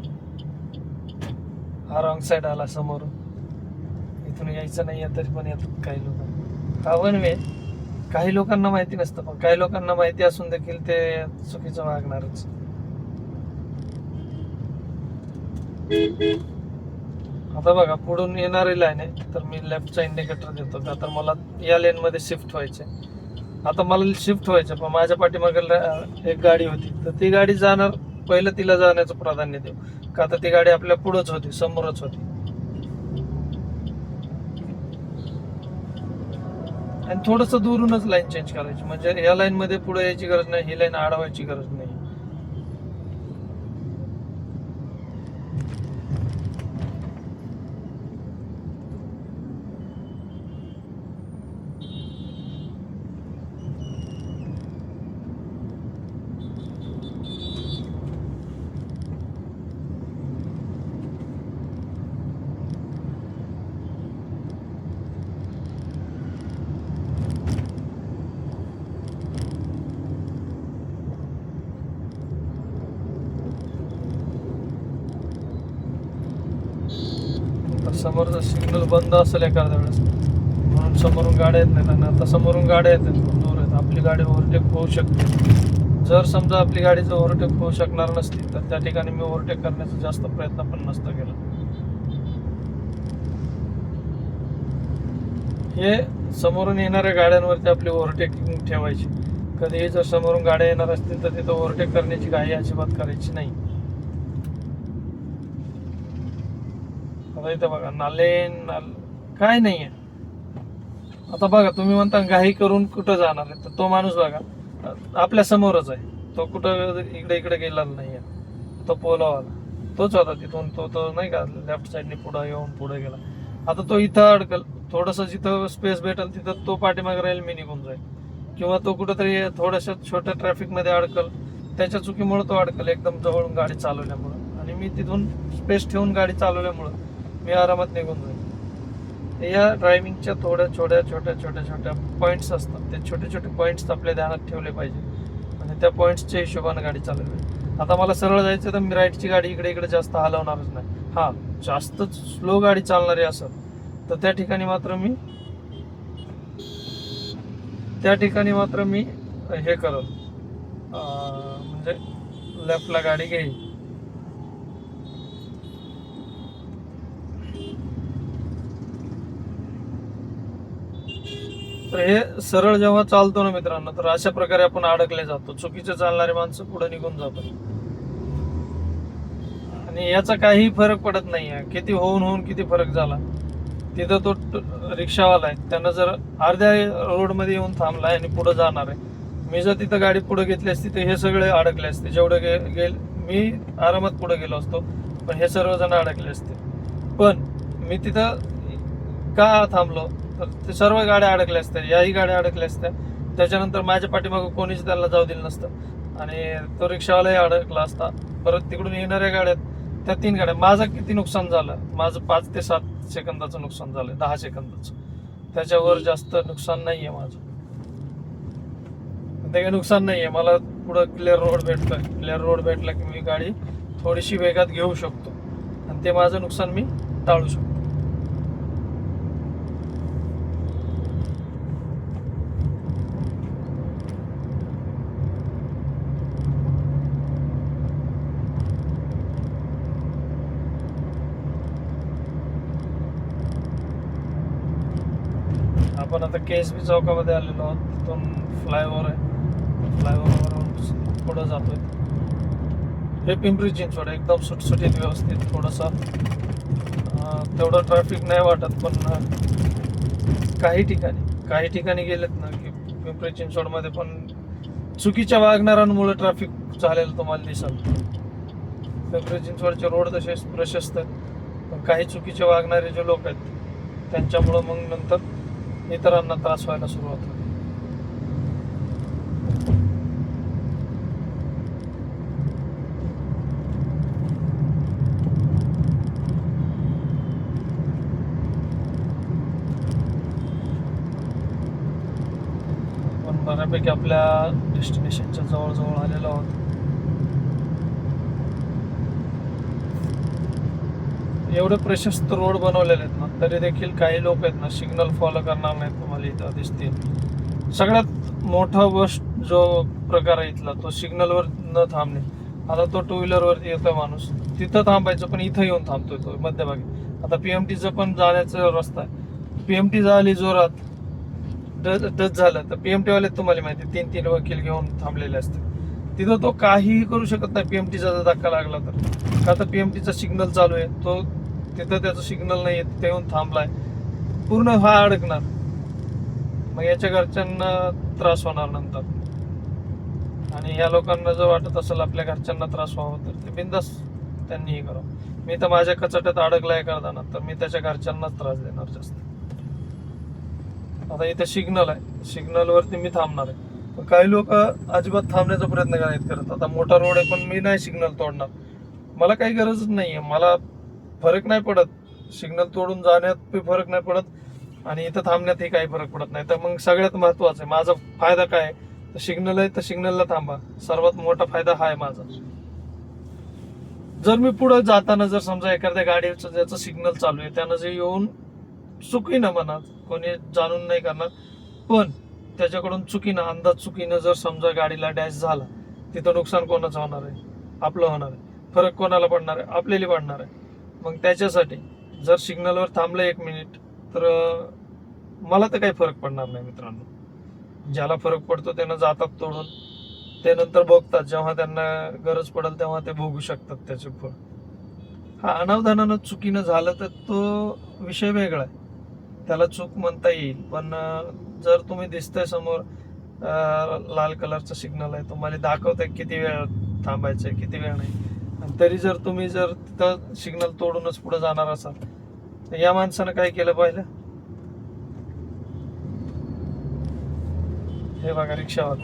हा रॉंग साईड आला समोरून, इथून यायचं नाही तरी पण येतात काही लोक. हा वन वे, काही लोकांना माहिती नसतं, पण काही लोकांना माहिती असून देखील ते चुकीचं वागणारच. आता बघा, पुढून येणारी लाईन आहे, तर मी लेफ्टचा इंडिकेटर देतो का, तर मला या लेन मध्ये शिफ्ट व्हायचे. आता मला शिफ्ट व्हायचं, पण माझ्या पाठीमागे एक गाडी होती, तर ती गाडी जाणार, पहिलं तिला जाण्याचं प्राधान्य देऊ का, तर ती गाडी आपल्या पुढंच होती, समोरच होती. आणि थोडस दूरूनच लाईन चेंज करायची, म्हणजे या लाईन मध्ये पुढे यायची गरज नाही, ही लाईन अडवायची गरज नाही. समोरचा सिग्नल बंद असेल एखाद्या वेळेस, म्हणून समोरून गाड्या येत नाहीत. आणि आता समोरून गाड्या येतात, दूर आहेत, आपली गाडी ओव्हरटेक होऊ शकते. जर समजा आपली गाडी जर ओव्हरटेक होऊ शकणार नसती, तर त्या ठिकाणी मी ओव्हरटेक करण्याचा जास्त प्रयत्न पण नसता केला. हे समोरून येणाऱ्या गाड्यांवरती आपली ओव्हरटेकिंग ठेवायची. कधीही जर समोरून गाड्या येणार असतील तर तिथं ओव्हरटेक करण्याची घाई अजिबात करायची नाही. इथं बघा, काय नाहीये. आता बघा, तुम्ही म्हणता घाई करून कुठं जाणार आहे, तर तो माणूस बघा आपल्या समोरच आहे, तो कुठं इकडे इकडे गेलेला नाहीये. तो पोलावाला तोच होता, तिथून तो नाही का लेफ्ट साईडने पुढे येऊन पुढे गेला. आता तो इथं अडकल, थोडस जिथं स्पेस भेटेल तिथं तो पाठीमागे राहील, मी निघून जाईल. किंवा तो कुठंतरी थोड्याशा छोट्या ट्रॅफिक मध्ये अडकल, त्याच्या चुकीमुळे तो अडकल एकदम जवळून गाडी चालवल्यामुळं, आणि मी तिथून स्पेस ठेवून गाडी चालवल्यामुळं मी आरामात निघून जाईल. या ड्रायव्हिंगच्या थोड्या छोट्या पॉईंट्स असतात, ते छोटे पॉईंट्स आपल्या ध्यानात ठेवले पाहिजे, आणि त्या पॉईंट्सच्या हिशोबाने गाडी चालवली. आता मला सरळ जायचं तर मी राईटची गाडी इकडे इकडे जास्त हलवणारच नाही. हा, जास्त स्लो गाडी चालणारी असेल तर त्या ठिकाणी मात्र मी हे करल, म्हणजे लेफ्टला गाडी घेईल. तर हे सरळ जेव्हा चालतो ना मित्रांनो, तर अशा प्रकारे आपण अडकले जातो. चुकीचे चालणारे माणसं पुढे निघून जातात आणि याचा काही फरक पडत नाहीये. किती होऊन किती फरक झाला. तिथं तो रिक्षावाला आहे, त्यानं जर अर्ध्या रोडमध्ये येऊन थांबलाय आणि पुढे जाणार आहे. मी जर तिथं गाडी पुढे घेतली असती तर हे सगळे अडकले असते. जेवढे मी आरामात पुढे गेलो असतो, पण हे सर्वजण अडकले असते. पण मी तिथं का थांबलो तर ते सर्व गाड्या अडकल्या असत्या, याही गाड्या अडकल्या असत्या. त्याच्यानंतर माझ्या पाठीमागं कोणीच त्याला जाऊ दिलं नसतं आणि तो रिक्षावालाही अडकला असता. परत तिकडून येणाऱ्या गाड्यात, त्या 3 गाड्या, माझं किती नुकसान झालं? माझं 5 ते 7 सेकंदाचं नुकसान झालं, 10 सेकंदाचं. त्याच्यावर जास्त नुकसान नाहीये माझं. ते काही नुकसान नाहीये. मला पुढं क्लिअर रोड भेटतोय. क्लिअर रोड भेटला की मी गाडी थोडीशी वेगात घेऊ शकतो आणि ते माझं नुकसान मी टाळू शकतो. आपण आता KSB चौकामध्ये आलेलो आहोत. तिथून फ्लायओव्हर आहे, फ्लायओव्हरवरून पुढं जातोय. हे पिंपरी चिंचवड एकदम सुटसुटीत व्यवस्थित. थोडंसं तेवढं ट्रॅफिक नाही वाटत, पण काही ठिकाणी गेलेत ना की पिंपरी चिंचवडमध्ये पण चुकीच्या वागणाऱ्यांमुळे ट्रॅफिक झालेलं तुम्हाला दिसेल. पिंपरी चिंचवडचे रोड तसे प्रशस्त आहेत, पण काही चुकीचे वागणारे जे लोक आहेत त्यांच्यामुळं मग नंतर इतरांना त्रास व्हायला सुरुवात होते. आपण बऱ्यापैकी आपल्या डेस्टिनेशनच्या जवळ आलेलो आहोत. एवढे प्रशस्त रोड बनवलेले आहेत ना, तरी देखील काही लोक आहेत ना सिग्नल फॉलो करणार नाहीत. तुम्हाला इथं दिसतील. सगळ्यात मोठा वर्स्ट जो प्रकार आहे इथला, तो सिग्नलवर न थांबणे. आता तो 2 व्हीलरवरती येतोय माणूस, तिथं थांबायचं पण इथं येऊन थांबतोय तो मध्यभागी. आता PMTचं पण जाण्याचा रस्ता आहे. PMT झाली जोरात, टच झालं तर PMT वाले तुम्हाला माहिती 3 वकील घेऊन थांबलेले असते. तिथं तो काहीही करू शकत नाही PMTचा जर धक्का लागला तर. का तर PMTचा सिग्नल चालू आहे, तो तिथं त्याचं सिग्नल नाही आहे, तिथे येऊन थांबलाय. पूर्ण हा अडकणार. मग याच्या घरच्यांना त्रास होणार नंतर. आणि या लोकांना जर वाटत असेल आपल्या घरच्यांना त्रास व्हावा तर ते बिंदास त्यांनीही करावं. मी तर माझ्या कचाट्यात अडकलाय करताना, तर मी त्याच्या घरच्यांनाच त्रास देणार जास्त. आता इथे सिग्नल आहे, सिग्नलवरती मी थांबणार आहे. काही लोक अजिबात थांबण्याचा प्रयत्न करत. आता मोठा रोड आहे पण मी नाही सिग्नल तोडणार. मला काही गरजच नाहीये. मला फरक नाही पडत, सिग्नल तोडून जाण्यात फरक नाही पडत आणि इथं थांबण्यातही काही फरक पडत नाही. तर मग सगळ्यात महत्वाचं आहे, माझा फायदा काय तर सिग्नल आहे तर सिग्नलला थांबा. सर्वात मोठा फायदा हा आहे माझा. जर मी पुढे जाताना जर समजा एखाद्या गाडीचं ज्याचं सिग्नल चालू आहे त्यानं जे येऊन चुकीनं म्हणा, कोणी जाणून नाही करणार, पण त्याच्याकडून चुकीनं, अंदाज चुकीनं जर समजा गाडीला डॅश झाला, तिथं नुकसान कोणाचं होणार आहे? आपलं होणार आहे. फरक कोणाला पडणार आहे? आपल्याला पडणार आहे. मग त्याच्यासाठी जर सिग्नलवर थांबलं 1 मिनिट तर मला तर काही फरक पडणार नाही मित्रांनो. ज्याला फरक पडतो त्यानं जातात तोडून, ते नंतर भोगतात. जेव्हा त्यांना गरज पडेल तेव्हा ते भोगू शकतात त्याचे फळ. हा, अनावधानानं चुकीनं झालं तर तो विषय वेगळा आहे, त्याला चूक म्हणता येईल. पण जर तुम्ही दिसतंय समोर लाल कलरचं सिग्नल आहे, तुम्हाला दाखवतंय किती वेळ थांबायचंय किती वेळ नाही, आणि तरी जर तुम्ही तिथं सिग्नल तोडूनच पुढे जाणार असाल तर या माणसानं काय केलं पाहिलं? हे बघा रिक्षावाला,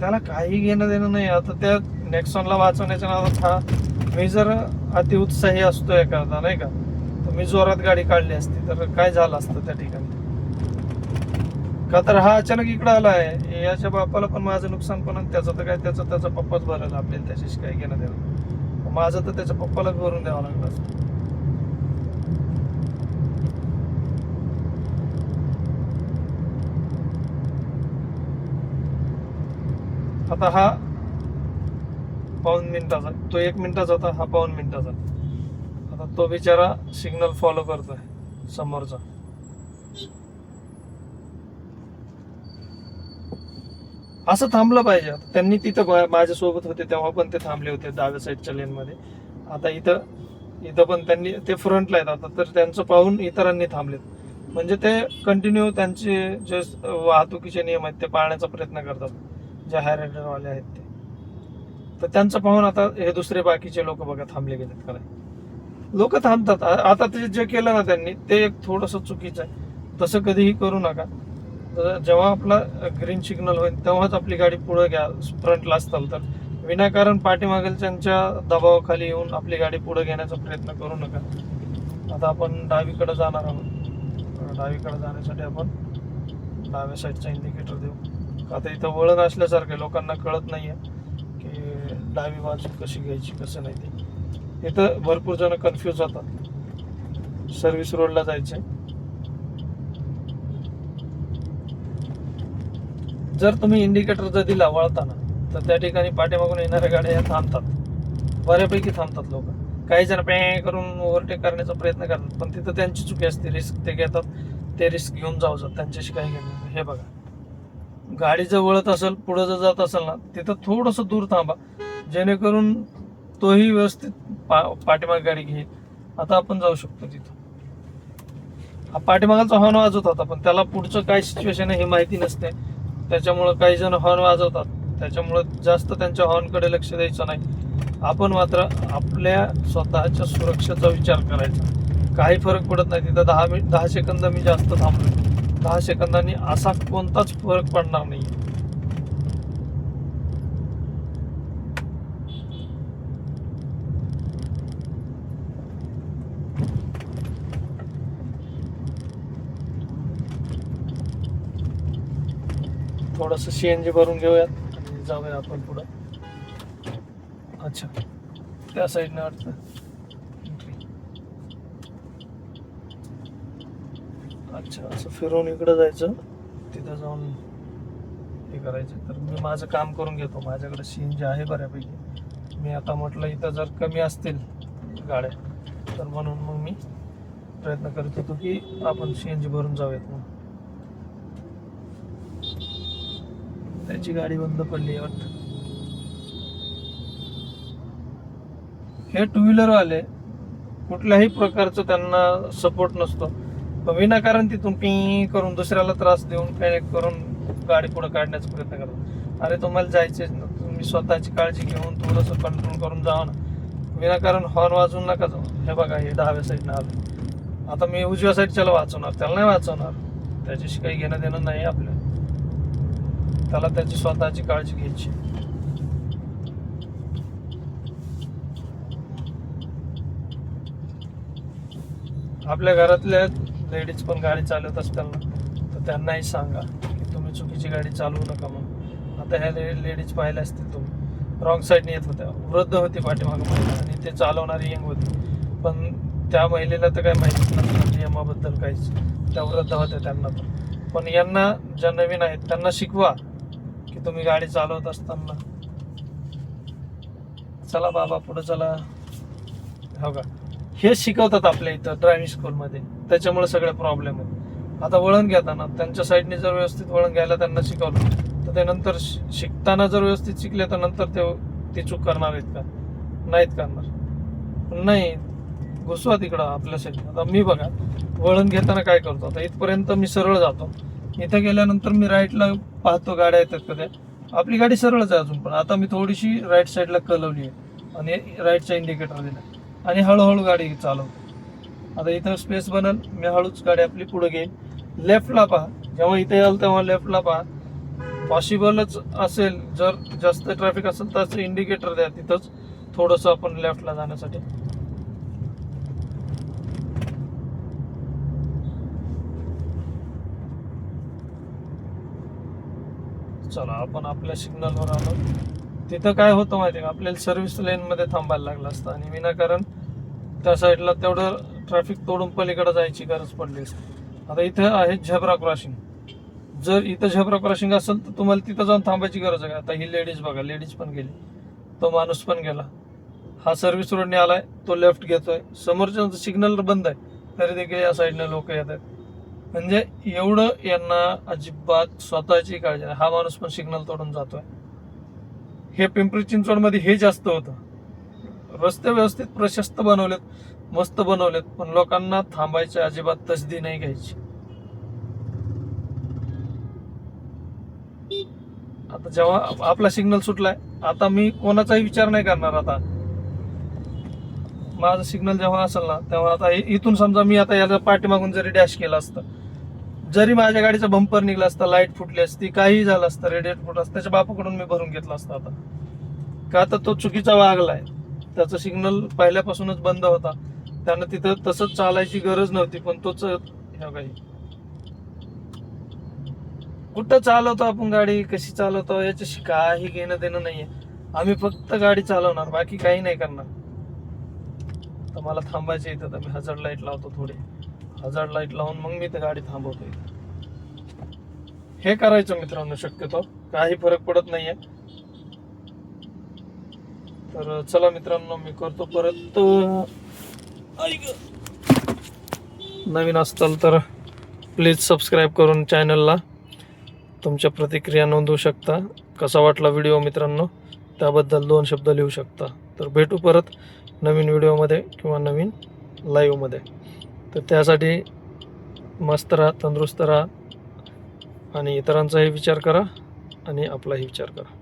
त्याला काही घेणं देणं नाही. आता त्या नेक्सॉनला वाचवण्याच्या नावात हा, मी जर अतिउत्साही असतो एखादा नाही का, तर मी जोरात गाडी काढली असती तर काय झालं असतं त्या ठिकाणी? का तर हा अचानक इकडं आला आहे, याच्या बापाला पण माझं नुकसान पण, आणि त्याचं तर काय, त्याचा पप्पाच भरायला, आपल्याला त्याच्याशी काय घेणं द्यावं. माझं तर त्याच्या पप्पाला भरून द्यावं लागलं असं. आता हा 1.5 मिनिटाचा, तो 1 मिनिटाचा होता, हा 1.5 मिनिटाचा. आता तो बिचारा सिग्नल फॉलो करतोय समोरचा. असं थांबलं पाहिजे. त्यांनी तिथं माझ्यासोबत होते तेव्हा पण ते थांबले होते डाव्या साईडच्या लेनमध्ये. आता इथं इथं पण त्यांनी, ते फ्रंटला आहेत आता, तर त्यांचं पाहून इतरांनी थांबलेत. म्हणजे ते कंटिन्यू त्यांचे जे वाहतुकीचे नियम आहेत ते पाळण्याचा प्रयत्न करतात, जे हायरायडरवाले आहेत ते. तर त्यांचं पाहून आता हे दुसरे बाकीचे लोक बघा थांबले गेलेत. काय लोक थांबतात. आता ते जे केलं ना त्यांनी, ते एक थोडंसं चुकीचं आहे. तसं कधीही करू नका. जेव्हा आपला ग्रीन सिग्नल होईल तेव्हाच आपली गाडी पुढे घ्या, फ्रंटला असताल तर. विनाकारण पाठीमागच्या दबावाखाली येऊन आपली गाडी पुढे घेण्याचा प्रयत्न करू नका. आता आपण डावीकडे जाणार आहोत. डावीकडे जाण्यासाठी आपण डाव्या साईडचा इंडिकेटर देऊ. आता इथं वळण असल्यासारखं लोकांना कळत नाहीये की डावी बाजू कशी घ्यायची, कसं नाही ते. इथं भरपूर जण कन्फ्यूज होतात. सर्व्हिस रोडला जायचंय. जर तुम्ही इंडिकेटर जर दिला वळताना, तर त्या ठिकाणी पाठीमागून येणाऱ्या गाड्या थांबतात, बऱ्यापैकी थांबतात लोक. काही जण पे करून ओव्हरटेक करण्याचा प्रयत्न करतात, पण तिथं त्यांची चुकी असते. रिस्क ते घेतात, ते रिस्क घेऊन जाऊ, त्यांच्याशी काही घेणार. हे बघा, गाडी जर वळत असेल, पुढे जर जात असेल ना, तिथं थोडंसं दूर थांबा, जेणेकरून तोही व्यवस्थित पाठीमागे गाडी घेईल. आता आपण जाऊ शकतो तिथं. हा पाठीमागाचा हॉर्न वाजवत होता, पण त्याला पुढचं काय सिच्युएशन आहे हे माहिती नसते. त्याच्यामुळं काही जण हॉर्न वाजवतात, त्याच्यामुळं जास्त त्यांच्या हॉर्नकडे लक्ष द्यायचं नाही. आपण मात्र आपल्या स्वतःच्या सुरक्षेचा विचार करायचा. काही फरक पडत नाही तिथं. 10 सेकंद मी जास्त थांबलो, 10 सेकंदांनी असा कोणताच फरक पडणार नाही. थोडंसं CNG भरून घेऊयात आणि जाऊया आपण पुढं. अच्छा, त्या साईडने वाटतं. अच्छा, असं फिरून इकडं जायचं, तिथं जाऊन हे करायचं. तर मी माझं काम करून घेतो. माझ्याकडे CNG आहे बऱ्यापैकी. मी आता म्हटलं इथं जर कमी असतील गाड्या, तर म्हणून मग मी प्रयत्न करत होतो की आपण CNG भरून जाऊयात. मग त्याची गाडी बंद पडली वाटतं. हे टू व्हीलरवाले कुठल्याही प्रकारचं त्यांना सपोर्ट नसतो. विनाकारण तिथून पी करून दुसऱ्याला त्रास देऊन कनेक्ट करून गाडी पुढे काढण्याचा प्रयत्न करतात. अरे तुम्हाला जायचेच ना, तुम्ही स्वतःची काळजी घेऊन थोडंसं कंट्रोल करून जावा ना. विनाकारण हॉर्न वाजवून नका जाऊ. हे बघा, हे डाव्या साईडनं आलं. आता मी उजव्या साईडच्याला वाचवणार, त्याला नाही वाचवणार. त्याच्याशी काही घेणं देणं नाही आपलं. त्याला त्याची स्वतःची काळजी घ्यायची. आपल्या घरातल्या लेडीज पण गाडी चालवत असताना, तर त्यांनाही सांगा की तुम्ही चुकीची गाडी चालवू नका म्हणून. आता ह्या लेडीज पाहिल्या असतील तुम्ही, रॉंग साईडने येत होत्या. वृद्ध होती पाठीमागं महिला, आणि ते चालवणारी यंग होती. पण त्या महिलेला तर काही माहितीच नसतं नियमाबद्दल काहीच. त्या वृद्ध होत्या त्यांना तर. पण यांना ज्या नवीन आहेत त्यांना शिकवा की तुम्ही गाडी चालवत असताना, चला बाबा पुढे चला. हो का, हे शिकवतात आपल्या इथं ड्रायव्हिंग स्कूलमध्ये. त्याच्यामुळे सगळे प्रॉब्लेम आहेत. आता वळण घेताना त्यांच्या साईडने जर व्यवस्थित वळण घ्यायला त्यांना शिकवलं, तर ते नंतर शिकताना जर व्यवस्थित शिकले, तर नंतर ते चूक करणार आहेत का? नाहीत करणार. नाही, घुसवा तिकडं आपल्या साईडने. आता मी बघा, वळण घेताना काय करतो, आता इथपर्यंत मी सरळ जातो. इथं गेल्यानंतर मी राईटला पाहतो गाड्या येतात का त्या. आपली गाडी सरळच आहे अजून पण. आता मी थोडीशी राईट साईडला कलवली आहे आणि राईटचा इंडिकेटर दिला आणि हळूहळू गाडी चालवतो. आता इथं स्पेस बनल, मी हळूच गाडी आपली पुढे घेईन. लेफ्टला पहा, जेव्हा इथे याल तेव्हा लेफ्टला पहा. पॉसिबलच असेल, जर जास्त ट्रॅफिक असेल तर इंडिकेटर द्या तिथंच थोडंसं आपण लेफ्टला जाण्यासाठी. चला आपण आपल्या सिग्नलवर आलो. तिथं काय होतं माहिती आहे का, आपल्याला सर्व्हिस लेनमध्ये थांबायला लागलं असतं आणि विनाकारण त्या साईडला तेवढं ट्रॅफिक तोडून पलीकडे जायची गरज पडली असते. आता इथं आहे झेब्रा क्रॉसिंग. जर इथं झेब्रा क्रॉसिंग असेल तर तुम्हाला तिथं जाऊन थांबायची गरज आहे. आता ही लेडीज बघा, लेडीज पण गेली, तो माणूस पण गेला. हा सर्व्हिस रोडने आलाय, तो लेफ्ट घेतोय, समोरच्या सिग्नल बंद आहे तरी देखील या साईडने लोक येत आहेत. म्हणजे एवढं यांना अजिबात स्वतःची काळजी नाही. हा माणूस पण सिग्नल तोडून जातोय. हे पिंपरी चिंचवडमध्ये हे जास्त होतं. रस्ते व्यवस्थित प्रशस्त बनवलेत, मस्त बनवलेत, पण लोकांना थांबायची अजिबात तसदी नाही घ्यायची. आता जेव्हा आपला सिग्नल सुटलाय, आता मी कोणाचाही विचार नाही करणार. आता माझं सिग्नल जेव्हा असेल ना, तेव्हा आता इथून समजा मी आता याला पाठीमागून जरी डॅश केलं असतं, जरी माझ्या गाडीचा बंपर निघला असता, लाईट फुटली असती, काही झालं असतं, रेडिएटर फुटलं असतं, त्याच्या बापाकडून मी भरून घेतलं असतं. आता का तर तो चुकीचा वागलाय. त्याचं सिग्नल पहिल्यापासूनच बंद होता, त्यानं तिथं तसंच चालायची गरज नव्हती. पण तोच काही कुठं चालवतो आपण गाडी, कशी चालवतो याच्याशी काही घेणं देणं नाहीये. आम्ही फक्त गाडी चालवणार, बाकी काही नाही करणार. तर मला थांबायचं इथं, तर मी हजार्ड लाईट लावतो. थोडी हजार्ड लाईट लावून मग मी तर गाडी थांबवतो इथं. हे करायचं मित्रांनो, शक्यतो काही फरक पडत नाहीये. तर चला मित्रांनो, मी करतो परत. नवीन असताल तर प्लीज सबस्क्राईब करून चॅनलला तुमच्या प्रतिक्रिया नोंदवू शकता. कसा वाटला व्हिडिओ मित्रांनो, त्याबद्दल 2 शब्द लिहू शकता. तर भेटू परत नवीन व्हिडिओमध्ये किंवा नवीन लाईव्हमध्ये. तर त्यासाठी मस्त राहा, तंदुरुस्त राहा आणि इतरांचाही विचार करा आणि आपलाही विचार करा.